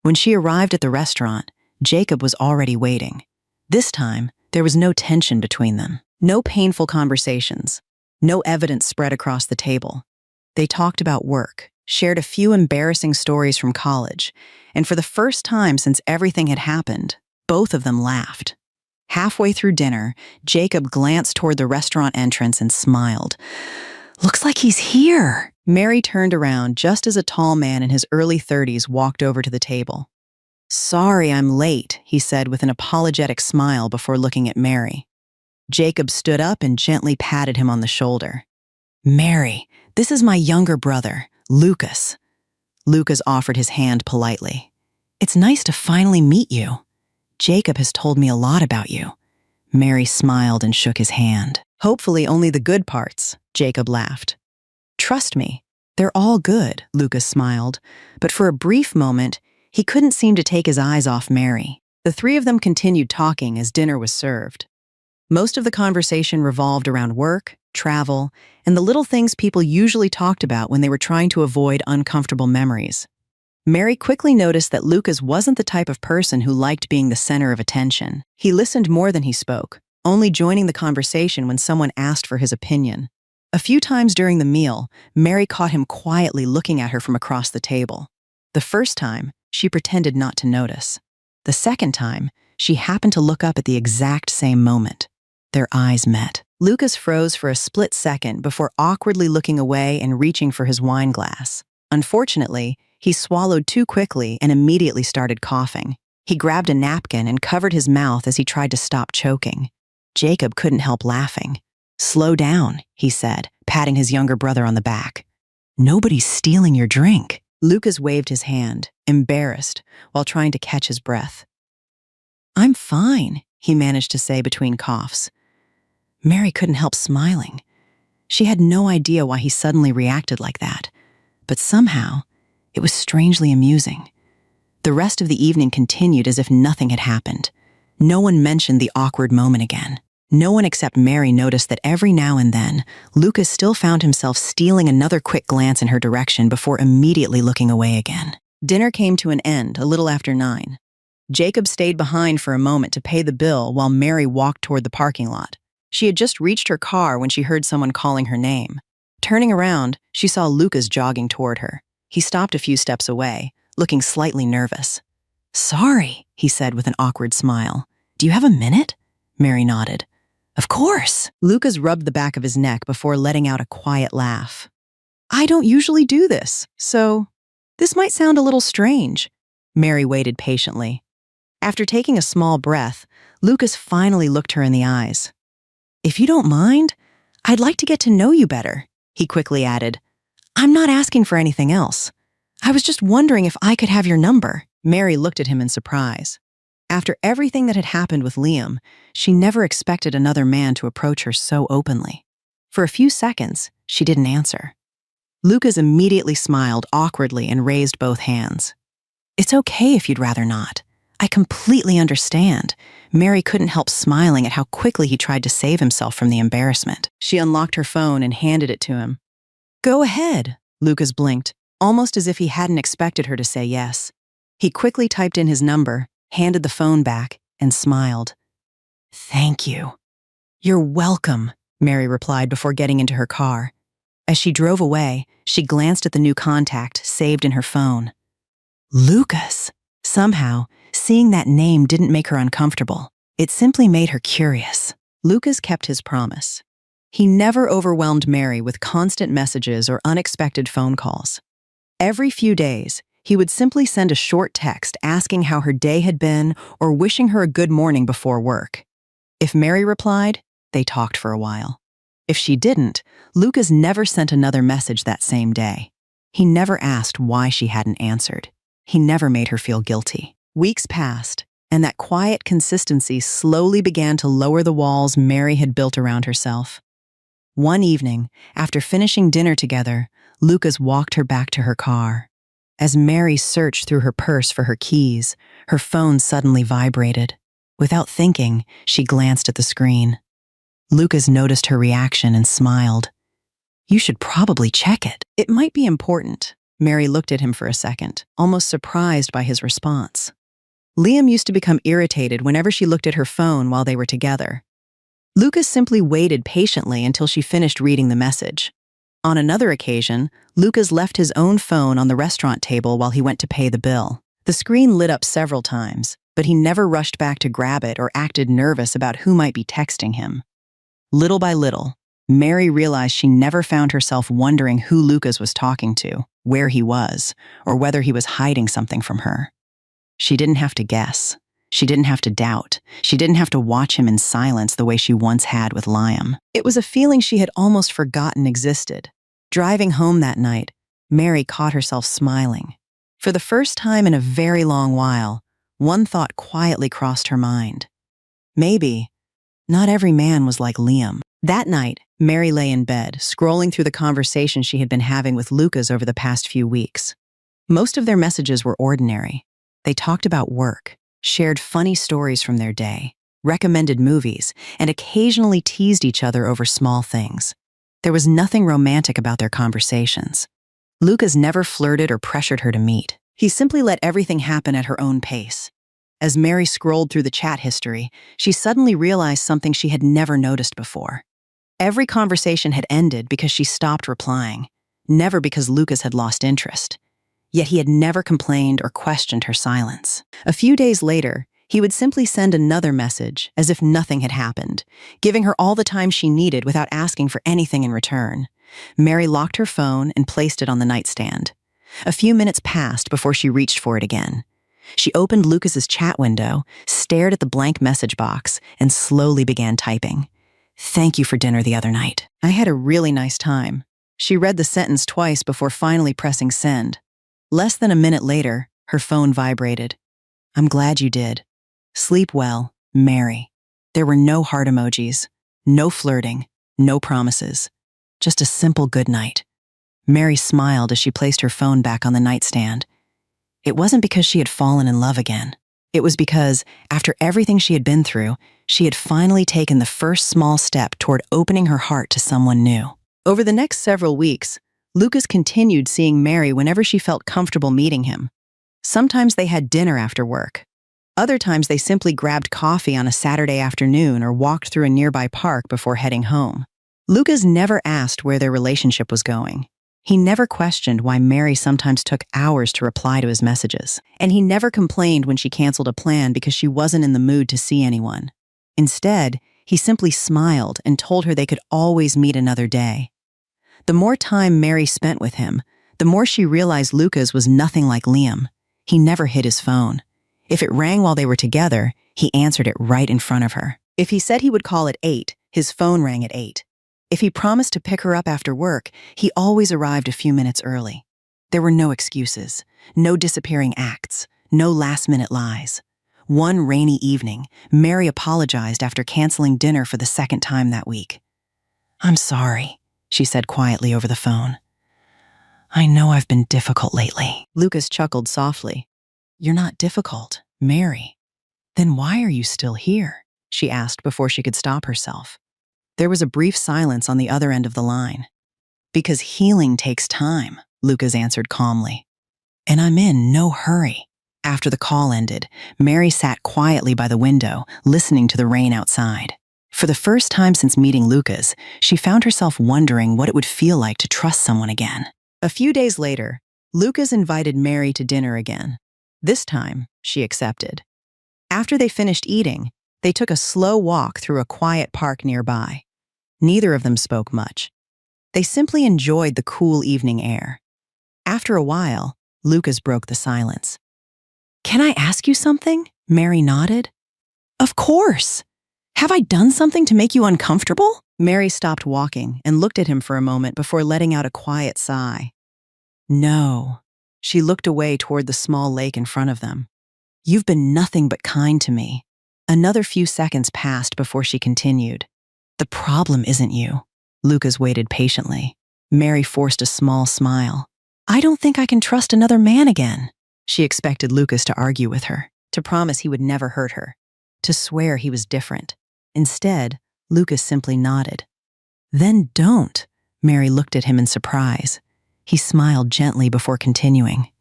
When she arrived at the restaurant, Jacob was already waiting. This time, there was no tension between them, no painful conversations, no evidence spread across the table. They talked about work, shared a few embarrassing stories from college, and for the first time since everything had happened, both of them laughed. Halfway through dinner, Jacob glanced toward the restaurant entrance and smiled. "Looks like he's here." Mary turned around just as a tall man in his early 30s walked over to the table. "Sorry I'm late," he said with an apologetic smile before looking at Mary. Jacob stood up and gently patted him on the shoulder. "Mary, this is my younger brother, Lucas." Lucas offered his hand politely. "It's nice to finally meet you. Jacob has told me a lot about you." Mary smiled and shook his hand. "Hopefully only the good parts," Jacob laughed. "Trust me, they're all good," Lucas smiled, but for a brief moment, he couldn't seem to take his eyes off Mary. The three of them continued talking as dinner was served. Most of the conversation revolved around work, travel, and the little things people usually talked about when they were trying to avoid uncomfortable memories. Mary quickly noticed that Lucas wasn't the type of person who liked being the center of attention. He listened more than he spoke, only joining the conversation when someone asked for his opinion. A few times during the meal, Mary caught him quietly looking at her from across the table. The first time, she pretended not to notice. The second time, she happened to look up at the exact same moment. Their eyes met. Lucas froze for a split second before awkwardly looking away and reaching for his wine glass. Unfortunately, he swallowed too quickly and immediately started coughing. He grabbed a napkin and covered his mouth as he tried to stop choking. Jacob couldn't help laughing. "Slow down," he said, patting his younger brother on the back. "Nobody's stealing your drink." Lucas waved his hand, embarrassed, while trying to catch his breath. "I'm fine," he managed to say between coughs. Mary couldn't help smiling. She had no idea why he suddenly reacted like that, but somehow, it was strangely amusing. The rest of the evening continued as if nothing had happened. No one mentioned the awkward moment again. No one except Mary noticed that every now and then, Lucas still found himself stealing another quick glance in her direction before immediately looking away again. Dinner came to an end a little after 9. Jacob stayed behind for a moment to pay the bill while Mary walked toward the parking lot. She had just reached her car when she heard someone calling her name. Turning around, she saw Lucas jogging toward her. He stopped a few steps away, looking slightly nervous. "Sorry," he said with an awkward smile. "Do you have a minute?" Mary nodded. "Of course." Lucas rubbed the back of his neck before letting out a quiet laugh. "I don't usually do this, so this might sound a little strange." Mary waited patiently. After taking a small breath, Lucas finally looked her in the eyes. "If you don't mind, I'd like to get to know you better," he quickly added. "I'm not asking for anything else. I was just wondering if I could have your number." Mary looked at him in surprise. After everything that had happened with Liam, she never expected another man to approach her so openly. For a few seconds, she didn't answer. Lucas immediately smiled awkwardly and raised both hands. "It's okay if you'd rather not. I completely understand." Mary couldn't help smiling at how quickly he tried to save himself from the embarrassment. She unlocked her phone and handed it to him. "Go ahead," Lucas blinked, almost as if he hadn't expected her to say yes. He quickly typed in his number, handed the phone back, and smiled. "Thank you." "You're welcome," Mary replied before getting into her car. As she drove away, she glanced at the new contact saved in her phone. Lucas. Somehow, seeing that name didn't make her uncomfortable. It simply made her curious. Lucas kept his promise. He never overwhelmed Mary with constant messages or unexpected phone calls. Every few days, he would simply send a short text asking how her day had been or wishing her a good morning before work. If Mary replied, they talked for a while. If she didn't, Lucas never sent another message that same day. He never asked why she hadn't answered. He never made her feel guilty. Weeks passed, and that quiet consistency slowly began to lower the walls Mary had built around herself. One evening, after finishing dinner together, Lucas walked her back to her car. As Mary searched through her purse for her keys, her phone suddenly vibrated. Without thinking, she glanced at the screen. Lucas noticed her reaction and smiled. "You should probably check it. It might be important." Mary looked at him for a second, almost surprised by his response. Liam used to become irritated whenever she looked at her phone while they were together. Lucas simply waited patiently until she finished reading the message. On another occasion, Lucas left his own phone on the restaurant table while he went to pay the bill. The screen lit up several times, but he never rushed back to grab it or acted nervous about who might be texting him. Little by little, Mary realized she never found herself wondering who Lucas was talking to, where he was, or whether he was hiding something from her. She didn't have to guess. She didn't have to doubt. She didn't have to watch him in silence the way she once had with Liam. It was a feeling she had almost forgotten existed. Driving home that night, Mary caught herself smiling. For the first time in a very long while, one thought quietly crossed her mind. Maybe not every man was like Liam. That night, Mary lay in bed, scrolling through the conversations she had been having with Lucas over the past few weeks. Most of their messages were ordinary. They talked about work, shared funny stories from their day, recommended movies, and occasionally teased each other over small things. There was nothing romantic about their conversations. Lucas never flirted or pressured her to meet. He simply let everything happen at her own pace. As Mary scrolled through the chat history, she suddenly realized something she had never noticed before. Every conversation had ended because she stopped replying, never because Lucas had lost interest. Yet he had never complained or questioned her silence. A few days later, he would simply send another message as if nothing had happened, giving her all the time she needed without asking for anything in return. Mary locked her phone and placed it on the nightstand. A few minutes passed before she reached for it again. She opened Lucas's chat window, stared at the blank message box, and slowly began typing. "Thank you for dinner the other night. I had a really nice time." She read the sentence twice before finally pressing send. Less than a minute later, her phone vibrated. "I'm glad you did. Sleep well, Mary." There were no heart emojis, no flirting, no promises. Just a simple good night. Mary smiled as she placed her phone back on the nightstand. It wasn't because she had fallen in love again. It was because, after everything she had been through, she had finally taken the first small step toward opening her heart to someone new. Over the next several weeks, Lucas continued seeing Mary whenever she felt comfortable meeting him. Sometimes they had dinner after work. Other times they simply grabbed coffee on a Saturday afternoon or walked through a nearby park before heading home. Lucas never asked where their relationship was going. He never questioned why Mary sometimes took hours to reply to his messages. And he never complained when she canceled a plan because she wasn't in the mood to see anyone. Instead, he simply smiled and told her they could always meet another day. The more time Mary spent with him, the more she realized Lucas was nothing like Liam. He never hid his phone. If it rang while they were together, he answered it right in front of her. If he said he would call at 8, his phone rang at 8. If he promised to pick her up after work, he always arrived a few minutes early. There were no excuses, no disappearing acts, no last-minute lies. One rainy evening, Mary apologized after canceling dinner for the second time that week. "I'm sorry," she said quietly over the phone. "I know I've been difficult lately." Lucas chuckled softly. "You're not difficult, Mary." "Then why are you still here?" she asked before she could stop herself. There was a brief silence on the other end of the line. "Because healing takes time," Lucas answered calmly. "And I'm in no hurry." After the call ended, Mary sat quietly by the window, listening to the rain outside. For the first time since meeting Lucas, she found herself wondering what it would feel like to trust someone again. A few days later, Lucas invited Mary to dinner again. This time, she accepted. After they finished eating, they took a slow walk through a quiet park nearby. Neither of them spoke much. They simply enjoyed the cool evening air. After a while, Lucas broke the silence. "Can I ask you something?" Mary nodded. "Of course. Have I done something to make you uncomfortable?" Mary stopped walking and looked at him for a moment before letting out a quiet sigh. "No." She looked away toward the small lake in front of them. "You've been nothing but kind to me." Another few seconds passed before she continued. "The problem isn't you." Lucas waited patiently. Mary forced a small smile. "I don't think I can trust another man again." She expected Lucas to argue with her, to promise he would never hurt her, to swear he was different. Instead, Lucas simply nodded. "Then don't." Mary looked at him in surprise. He smiled gently before continuing.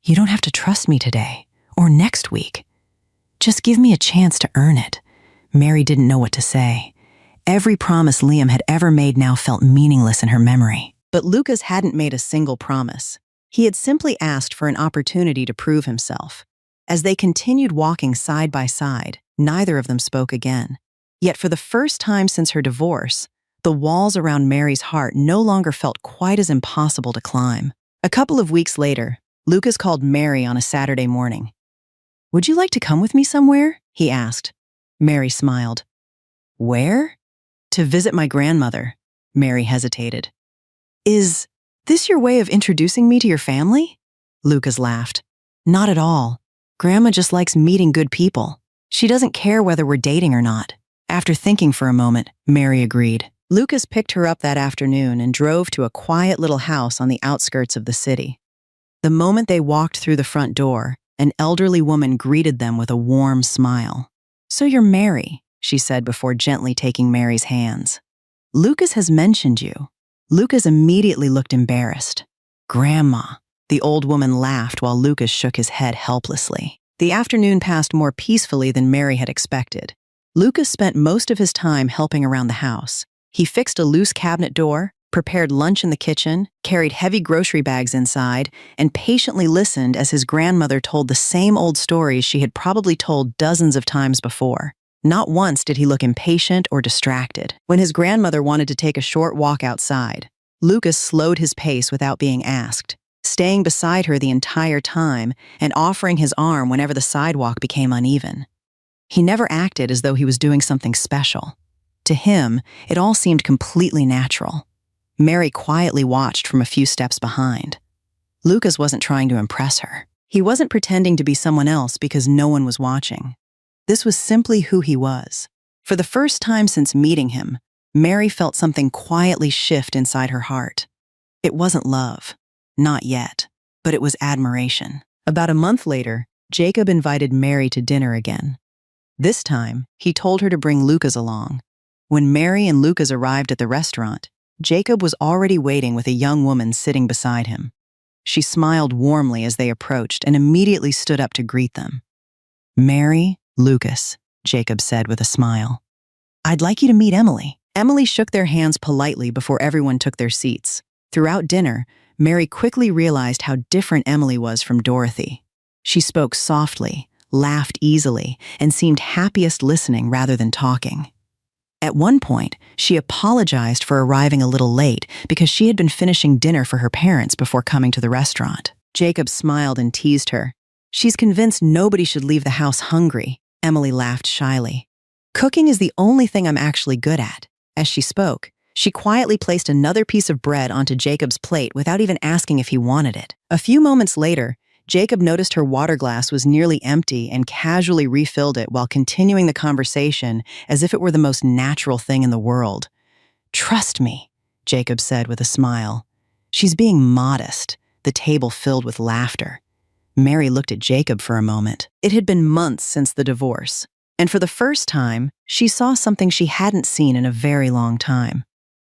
"You don't have to trust me today, or next week. Just give me a chance to earn it. Mary didn't know what to say. Every promise Liam had ever made now felt meaningless in her memory. But Lucas hadn't made a single promise. He had simply asked for an opportunity to prove himself. As they continued walking side by side, neither of them spoke again. Yet for the first time since her divorce, the walls around Mary's heart no longer felt quite as impossible to climb. A couple of weeks later, Lucas called Mary on a Saturday morning. "Would you like to come with me somewhere?" he asked. Mary smiled. "Where?" "To visit my grandmother." Mary hesitated. "Is this your way of introducing me to your family?" Lucas laughed. "Not at all. Grandma just likes meeting good people. She doesn't care whether we're dating or not." After thinking for a moment, Mary agreed. Lucas picked her up that afternoon and drove to a quiet little house on the outskirts of the city. The moment they walked through the front door, an elderly woman greeted them with a warm smile. "So you're Mary," she said before gently taking Mary's hands. "Lucas has mentioned you." Lucas immediately looked embarrassed. "Grandma." The old woman laughed while Lucas shook his head helplessly. The afternoon passed more peacefully than Mary had expected. Lucas spent most of his time helping around the house. He fixed a loose cabinet door, prepared lunch in the kitchen, carried heavy grocery bags inside, and patiently listened as his grandmother told the same old stories she had probably told dozens of times before. Not once did he look impatient or distracted. When his grandmother wanted to take a short walk outside, Lucas slowed his pace without being asked, staying beside her the entire time and offering his arm whenever the sidewalk became uneven. He never acted as though he was doing something special. To him, it all seemed completely natural. Mary quietly watched from a few steps behind. Lucas wasn't trying to impress her. He wasn't pretending to be someone else because no one was watching. This was simply who he was. For the first time since meeting him, Mary felt something quietly shift inside her heart. It wasn't love. Not yet. But it was admiration. About a month later, Jacob invited Mary to dinner again. This time, he told her to bring Lucas along. When Mary and Lucas arrived at the restaurant, Jacob was already waiting with a young woman sitting beside him. She smiled warmly as they approached and immediately stood up to greet them. "Mary, Lucas," Jacob said with a smile. "I'd like you to meet Emily." Emily shook their hands politely before everyone took their seats. Throughout dinner, Mary quickly realized how different Emily was from Dorothy. She spoke softly, laughed easily, and seemed happiest listening rather than talking. At one point, she apologized for arriving a little late because she had been finishing dinner for her parents before coming to the restaurant. Jacob smiled and teased her. "She's convinced nobody should leave the house hungry," Emily laughed shyly. "Cooking is the only thing I'm actually good at." As she spoke, she quietly placed another piece of bread onto Jacob's plate without even asking if he wanted it. A few moments later, Jacob noticed her water glass was nearly empty and casually refilled it while continuing the conversation as if it were the most natural thing in the world. "Trust me," Jacob said with a smile. "She's being modest." The table filled with laughter. Mary looked at Jacob for a moment. It had been months since the divorce, and for the first time, she saw something she hadn't seen in a very long time.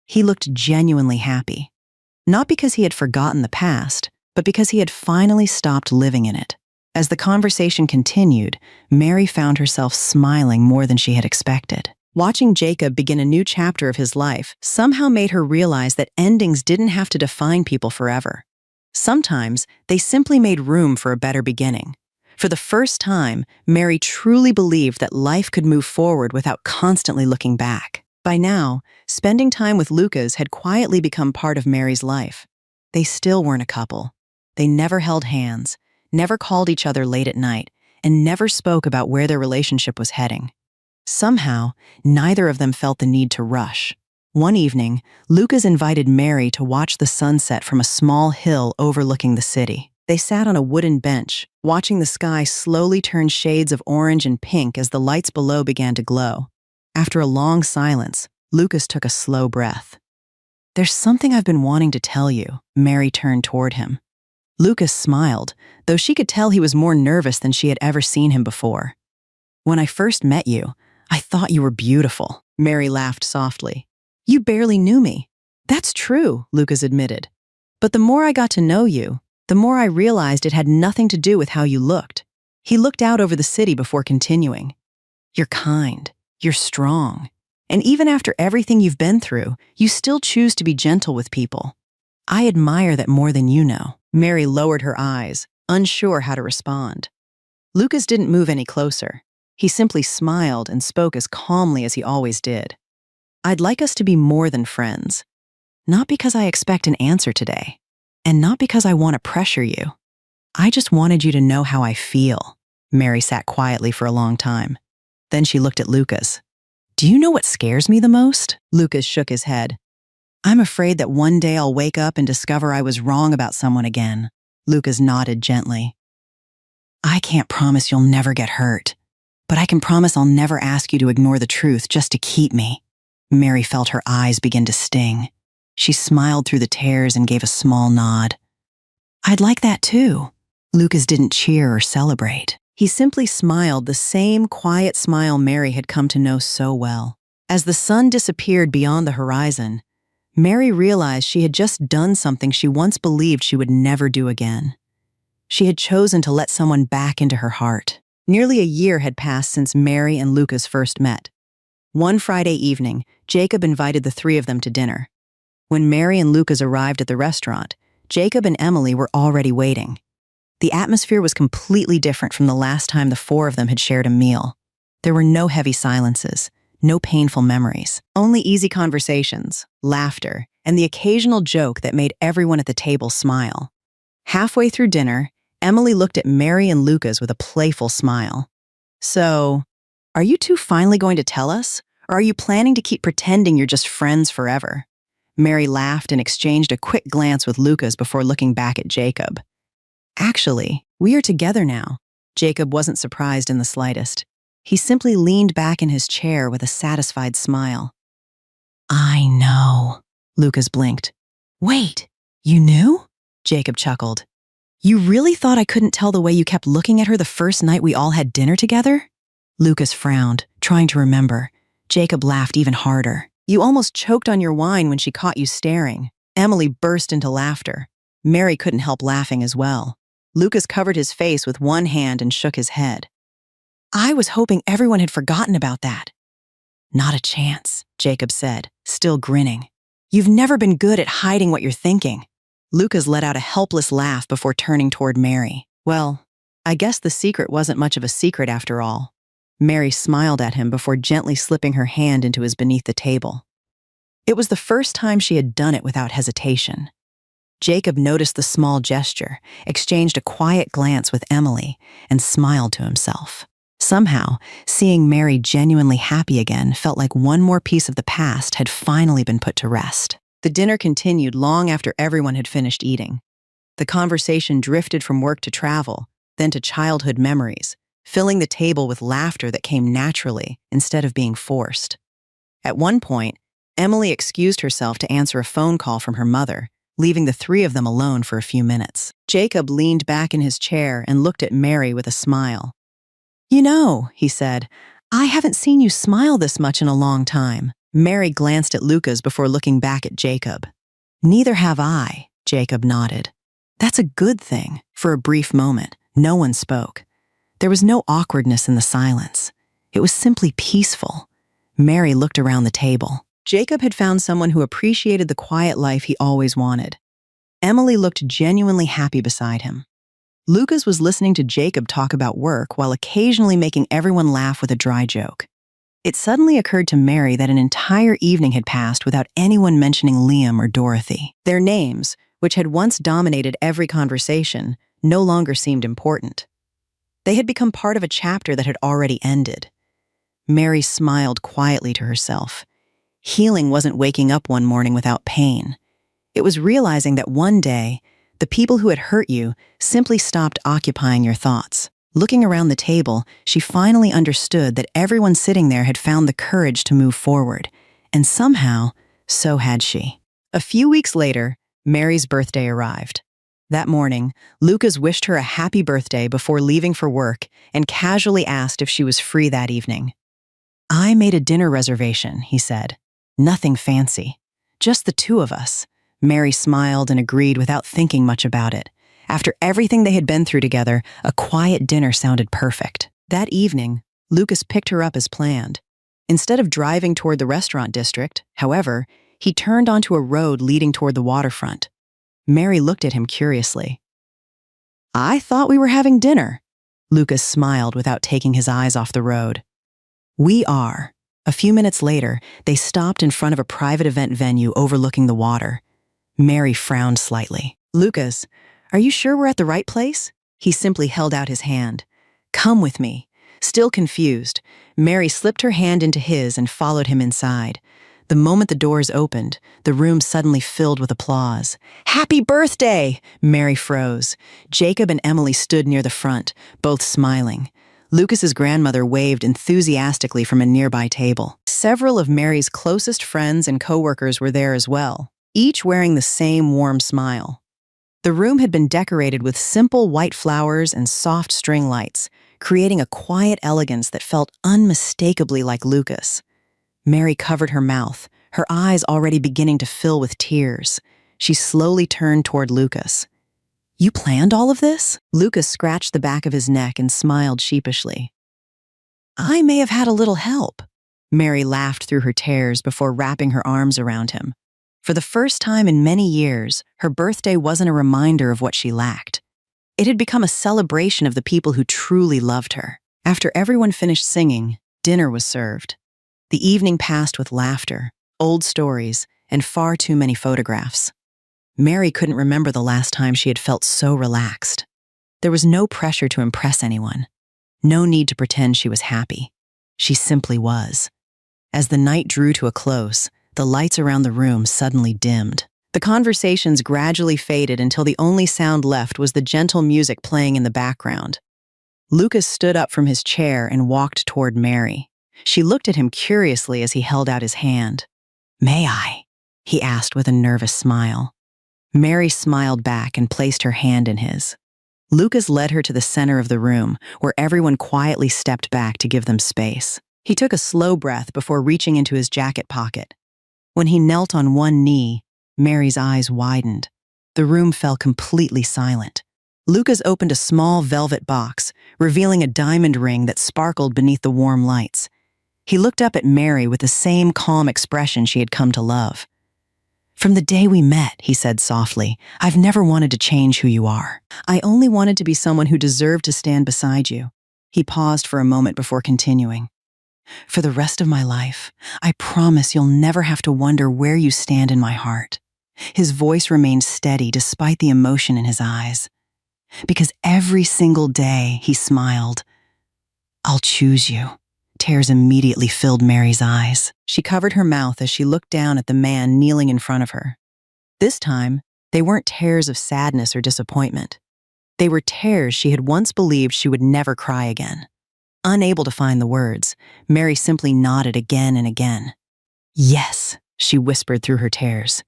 He looked genuinely happy. Not because he had forgotten the past, but because he had finally stopped living in it. As the conversation continued, Mary found herself smiling more than she had expected. Watching Jacob begin a new chapter of his life somehow made her realize that endings didn't have to define people forever. Sometimes, they simply made room for a better beginning. For the first time, Mary truly believed that life could move forward without constantly looking back. By now, spending time with Lucas had quietly become part of Mary's life. They still weren't a couple. They never held hands, never called each other late at night, and never spoke about where their relationship was heading. Somehow, neither of them felt the need to rush. One evening, Lucas invited Mary to watch the sunset from a small hill overlooking the city. They sat on a wooden bench, watching the sky slowly turn shades of orange and pink as the lights below began to glow. After a long silence, Lucas took a slow breath. "There's something I've been wanting to tell you." Mary turned toward him. Lucas smiled, though she could tell he was more nervous than she had ever seen him before. "When I first met you, I thought you were beautiful." Mary laughed softly. "You barely knew me." "That's true," Lucas admitted. "But the more I got to know you, the more I realized it had nothing to do with how you looked. He looked out over the city before continuing. You're kind, you're strong, and even after everything you've been through, you still choose to be gentle with people. I admire that more than you know. Mary lowered her eyes, unsure how to respond. Lucas didn't move any closer. He simply smiled and spoke as calmly as he always did. I'd like us to be more than friends. Not because I expect an answer today, and not because I want to pressure you. I just wanted you to know how I feel. Mary sat quietly for a long time. Then she looked at Lucas. Do you know what scares me the most? Lucas shook his head. I'm afraid that one day I'll wake up and discover I was wrong about someone again. Lucas nodded gently. I can't promise you'll never get hurt, but I can promise I'll never ask you to ignore the truth just to keep me. Mary felt her eyes begin to sting. She smiled through the tears and gave a small nod. I'd like that too. Lucas didn't cheer or celebrate. He simply smiled, the same quiet smile Mary had come to know so well. As the sun disappeared beyond the horizon, Mary realized she had just done something she once believed she would never do again. She had chosen to let someone back into her heart. Nearly a year had passed since Mary and Lucas first met. One Friday evening, Jacob invited the three of them to dinner. When Mary and Lucas arrived at the restaurant, Jacob and Emily were already waiting. The atmosphere was completely different from the last time the four of them had shared a meal. There were no heavy silences, no painful memories, only easy conversations, laughter, and the occasional joke that made everyone at the table smile. Halfway through dinner, Emily looked at Mary and Lucas with a playful smile. So, are you two finally going to tell us, or are you planning to keep pretending you're just friends forever? Mary laughed and exchanged a quick glance with Lucas before looking back at Jacob. Actually, we are together now. Jacob wasn't surprised in the slightest. He simply leaned back in his chair with a satisfied smile. I know, Lucas blinked. Wait, you knew? Jacob chuckled. You really thought I couldn't tell the way you kept looking at her the first night we all had dinner together? Lucas frowned, trying to remember. Jacob laughed even harder. You almost choked on your wine when she caught you staring. Emily burst into laughter. Mary couldn't help laughing as well. Lucas covered his face with one hand and shook his head. I was hoping everyone had forgotten about that. Not a chance, Jacob said, still grinning. You've never been good at hiding what you're thinking. Lucas let out a helpless laugh before turning toward Mary. Well, I guess the secret wasn't much of a secret after all. Mary smiled at him before gently slipping her hand into his beneath the table. It was the first time she had done it without hesitation. Jacob noticed the small gesture, exchanged a quiet glance with Emily, and smiled to himself. Somehow, seeing Mary genuinely happy again felt like one more piece of the past had finally been put to rest. The dinner continued long after everyone had finished eating. The conversation drifted from work to travel, then to childhood memories, filling the table with laughter that came naturally instead of being forced. At one point, Emily excused herself to answer a phone call from her mother, leaving the three of them alone for a few minutes. Jacob leaned back in his chair and looked at Mary with a smile. You know, he said, I haven't seen you smile this much in a long time. Mary glanced at Lucas before looking back at Jacob. Neither have I, Jacob nodded. That's a good thing. For a brief moment, no one spoke. There was no awkwardness in the silence. It was simply peaceful. Mary looked around the table. Jacob had found someone who appreciated the quiet life he always wanted. Emily looked genuinely happy beside him. Lucas was listening to Jacob talk about work while occasionally making everyone laugh with a dry joke. It suddenly occurred to Mary that an entire evening had passed without anyone mentioning Liam or Dorothy. Their names, which had once dominated every conversation, no longer seemed important. They had become part of a chapter that had already ended. Mary smiled quietly to herself. Healing wasn't waking up one morning without pain. It was realizing that one day, the people who had hurt you simply stopped occupying your thoughts. Looking around the table, she finally understood that everyone sitting there had found the courage to move forward, and somehow, so had she. A few weeks later, Mary's birthday arrived. That morning, Lucas wished her a happy birthday before leaving for work and casually asked if she was free that evening. I made a dinner reservation, he said. Nothing fancy. Just the two of us. Mary smiled and agreed without thinking much about it. After everything they had been through together, a quiet dinner sounded perfect. That evening, Lucas picked her up as planned. Instead of driving toward the restaurant district, however, he turned onto a road leading toward the waterfront. Mary looked at him curiously. "I thought we were having dinner." Lucas smiled without taking his eyes off the road. "We are." A few minutes later, they stopped in front of a private event venue overlooking the water. Mary frowned slightly. "Lucas, are you sure we're at the right place?" He simply held out his hand. "Come with me." Still confused, Mary slipped her hand into his and followed him inside. The moment the doors opened, the room suddenly filled with applause. "Happy birthday!" Mary froze. Jacob and Emily stood near the front, both smiling. Lucas's grandmother waved enthusiastically from a nearby table. Several of Mary's closest friends and coworkers were there as well, each wearing the same warm smile. The room had been decorated with simple white flowers and soft string lights, creating a quiet elegance that felt unmistakably like Lucas. Mary covered her mouth, her eyes already beginning to fill with tears. She slowly turned toward Lucas. "You planned all of this?" Lucas scratched the back of his neck and smiled sheepishly. "I may have had a little help." Mary laughed through her tears before wrapping her arms around him. For the first time in many years, her birthday wasn't a reminder of what she lacked. It had become a celebration of the people who truly loved her. After everyone finished singing, dinner was served. The evening passed with laughter, old stories, and far too many photographs. Mary couldn't remember the last time she had felt so relaxed. There was no pressure to impress anyone, no need to pretend she was happy. She simply was. As the night drew to a close, the lights around the room suddenly dimmed. The conversations gradually faded until the only sound left was the gentle music playing in the background. Lucas stood up from his chair and walked toward Mary. She looked at him curiously as he held out his hand. "May I?" he asked with a nervous smile. Mary smiled back and placed her hand in his. Lucas led her to the center of the room, where everyone quietly stepped back to give them space. He took a slow breath before reaching into his jacket pocket. When he knelt on one knee, Mary's eyes widened. The room fell completely silent. Lucas opened a small velvet box, revealing a diamond ring that sparkled beneath the warm lights. He looked up at Mary with the same calm expression she had come to love. "From the day we met," he said softly, "I've never wanted to change who you are. I only wanted to be someone who deserved to stand beside you." He paused for a moment before continuing. "For the rest of my life, I promise you'll never have to wonder where you stand in my heart." His voice remained steady despite the emotion in his eyes. "Because every single day," he smiled, "I'll choose you." Tears immediately filled Mary's eyes. She covered her mouth as she looked down at the man kneeling in front of her. This time, they weren't tears of sadness or disappointment. They were tears she had once believed she would never cry again. Unable to find the words, Mary simply nodded again and again. "Yes," she whispered through her tears.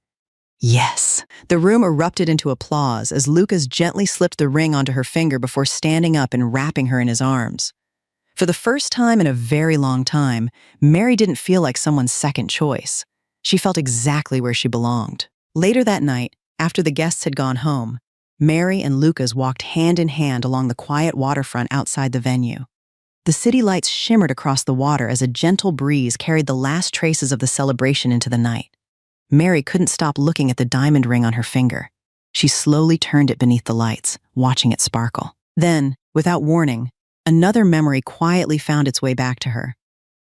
"Yes." The room erupted into applause as Lucas gently slipped the ring onto her finger before standing up and wrapping her in his arms. For the first time in a very long time, Mary didn't feel like someone's second choice. She felt exactly where she belonged. Later that night, after the guests had gone home, Mary and Lucas walked hand in hand along the quiet waterfront outside the venue. The city lights shimmered across the water as a gentle breeze carried the last traces of the celebration into the night. Mary couldn't stop looking at the diamond ring on her finger. She slowly turned it beneath the lights, watching it sparkle. Then, without warning, another memory quietly found its way back to her.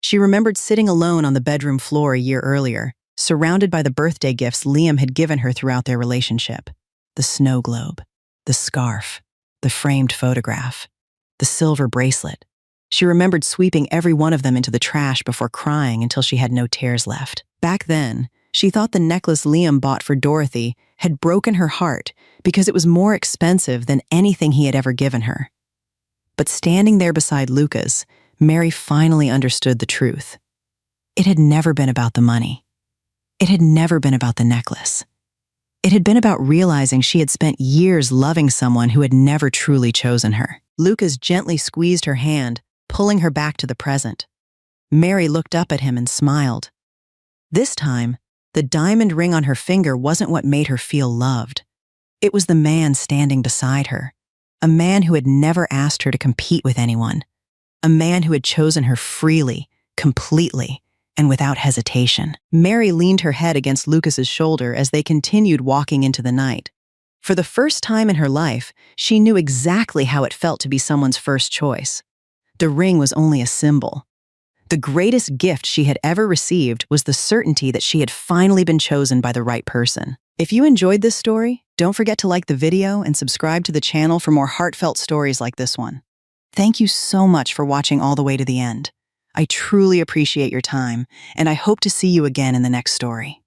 She remembered sitting alone on the bedroom floor a year earlier, surrounded by the birthday gifts Liam had given her throughout their relationship. The snow globe, the scarf, the framed photograph, the silver bracelet. She remembered sweeping every one of them into the trash before crying until she had no tears left. Back then, she thought the necklace Liam bought for Dorothy had broken her heart because it was more expensive than anything he had ever given her. But standing there beside Lucas, Mary finally understood the truth. It had never been about the money. It had never been about the necklace. It had been about realizing she had spent years loving someone who had never truly chosen her. Lucas gently squeezed her hand, pulling her back to the present. Mary looked up at him and smiled. This time, the diamond ring on her finger wasn't what made her feel loved. It was the man standing beside her, a man who had never asked her to compete with anyone, a man who had chosen her freely, completely, and without hesitation. Mary leaned her head against Lucas's shoulder as they continued walking into the night. For the first time in her life, she knew exactly how it felt to be someone's first choice. The ring was only a symbol. The greatest gift she had ever received was the certainty that she had finally been chosen by the right person. If you enjoyed this story, don't forget to like the video and subscribe to the channel for more heartfelt stories like this one. Thank you so much for watching all the way to the end. I truly appreciate your time, and I hope to see you again in the next story.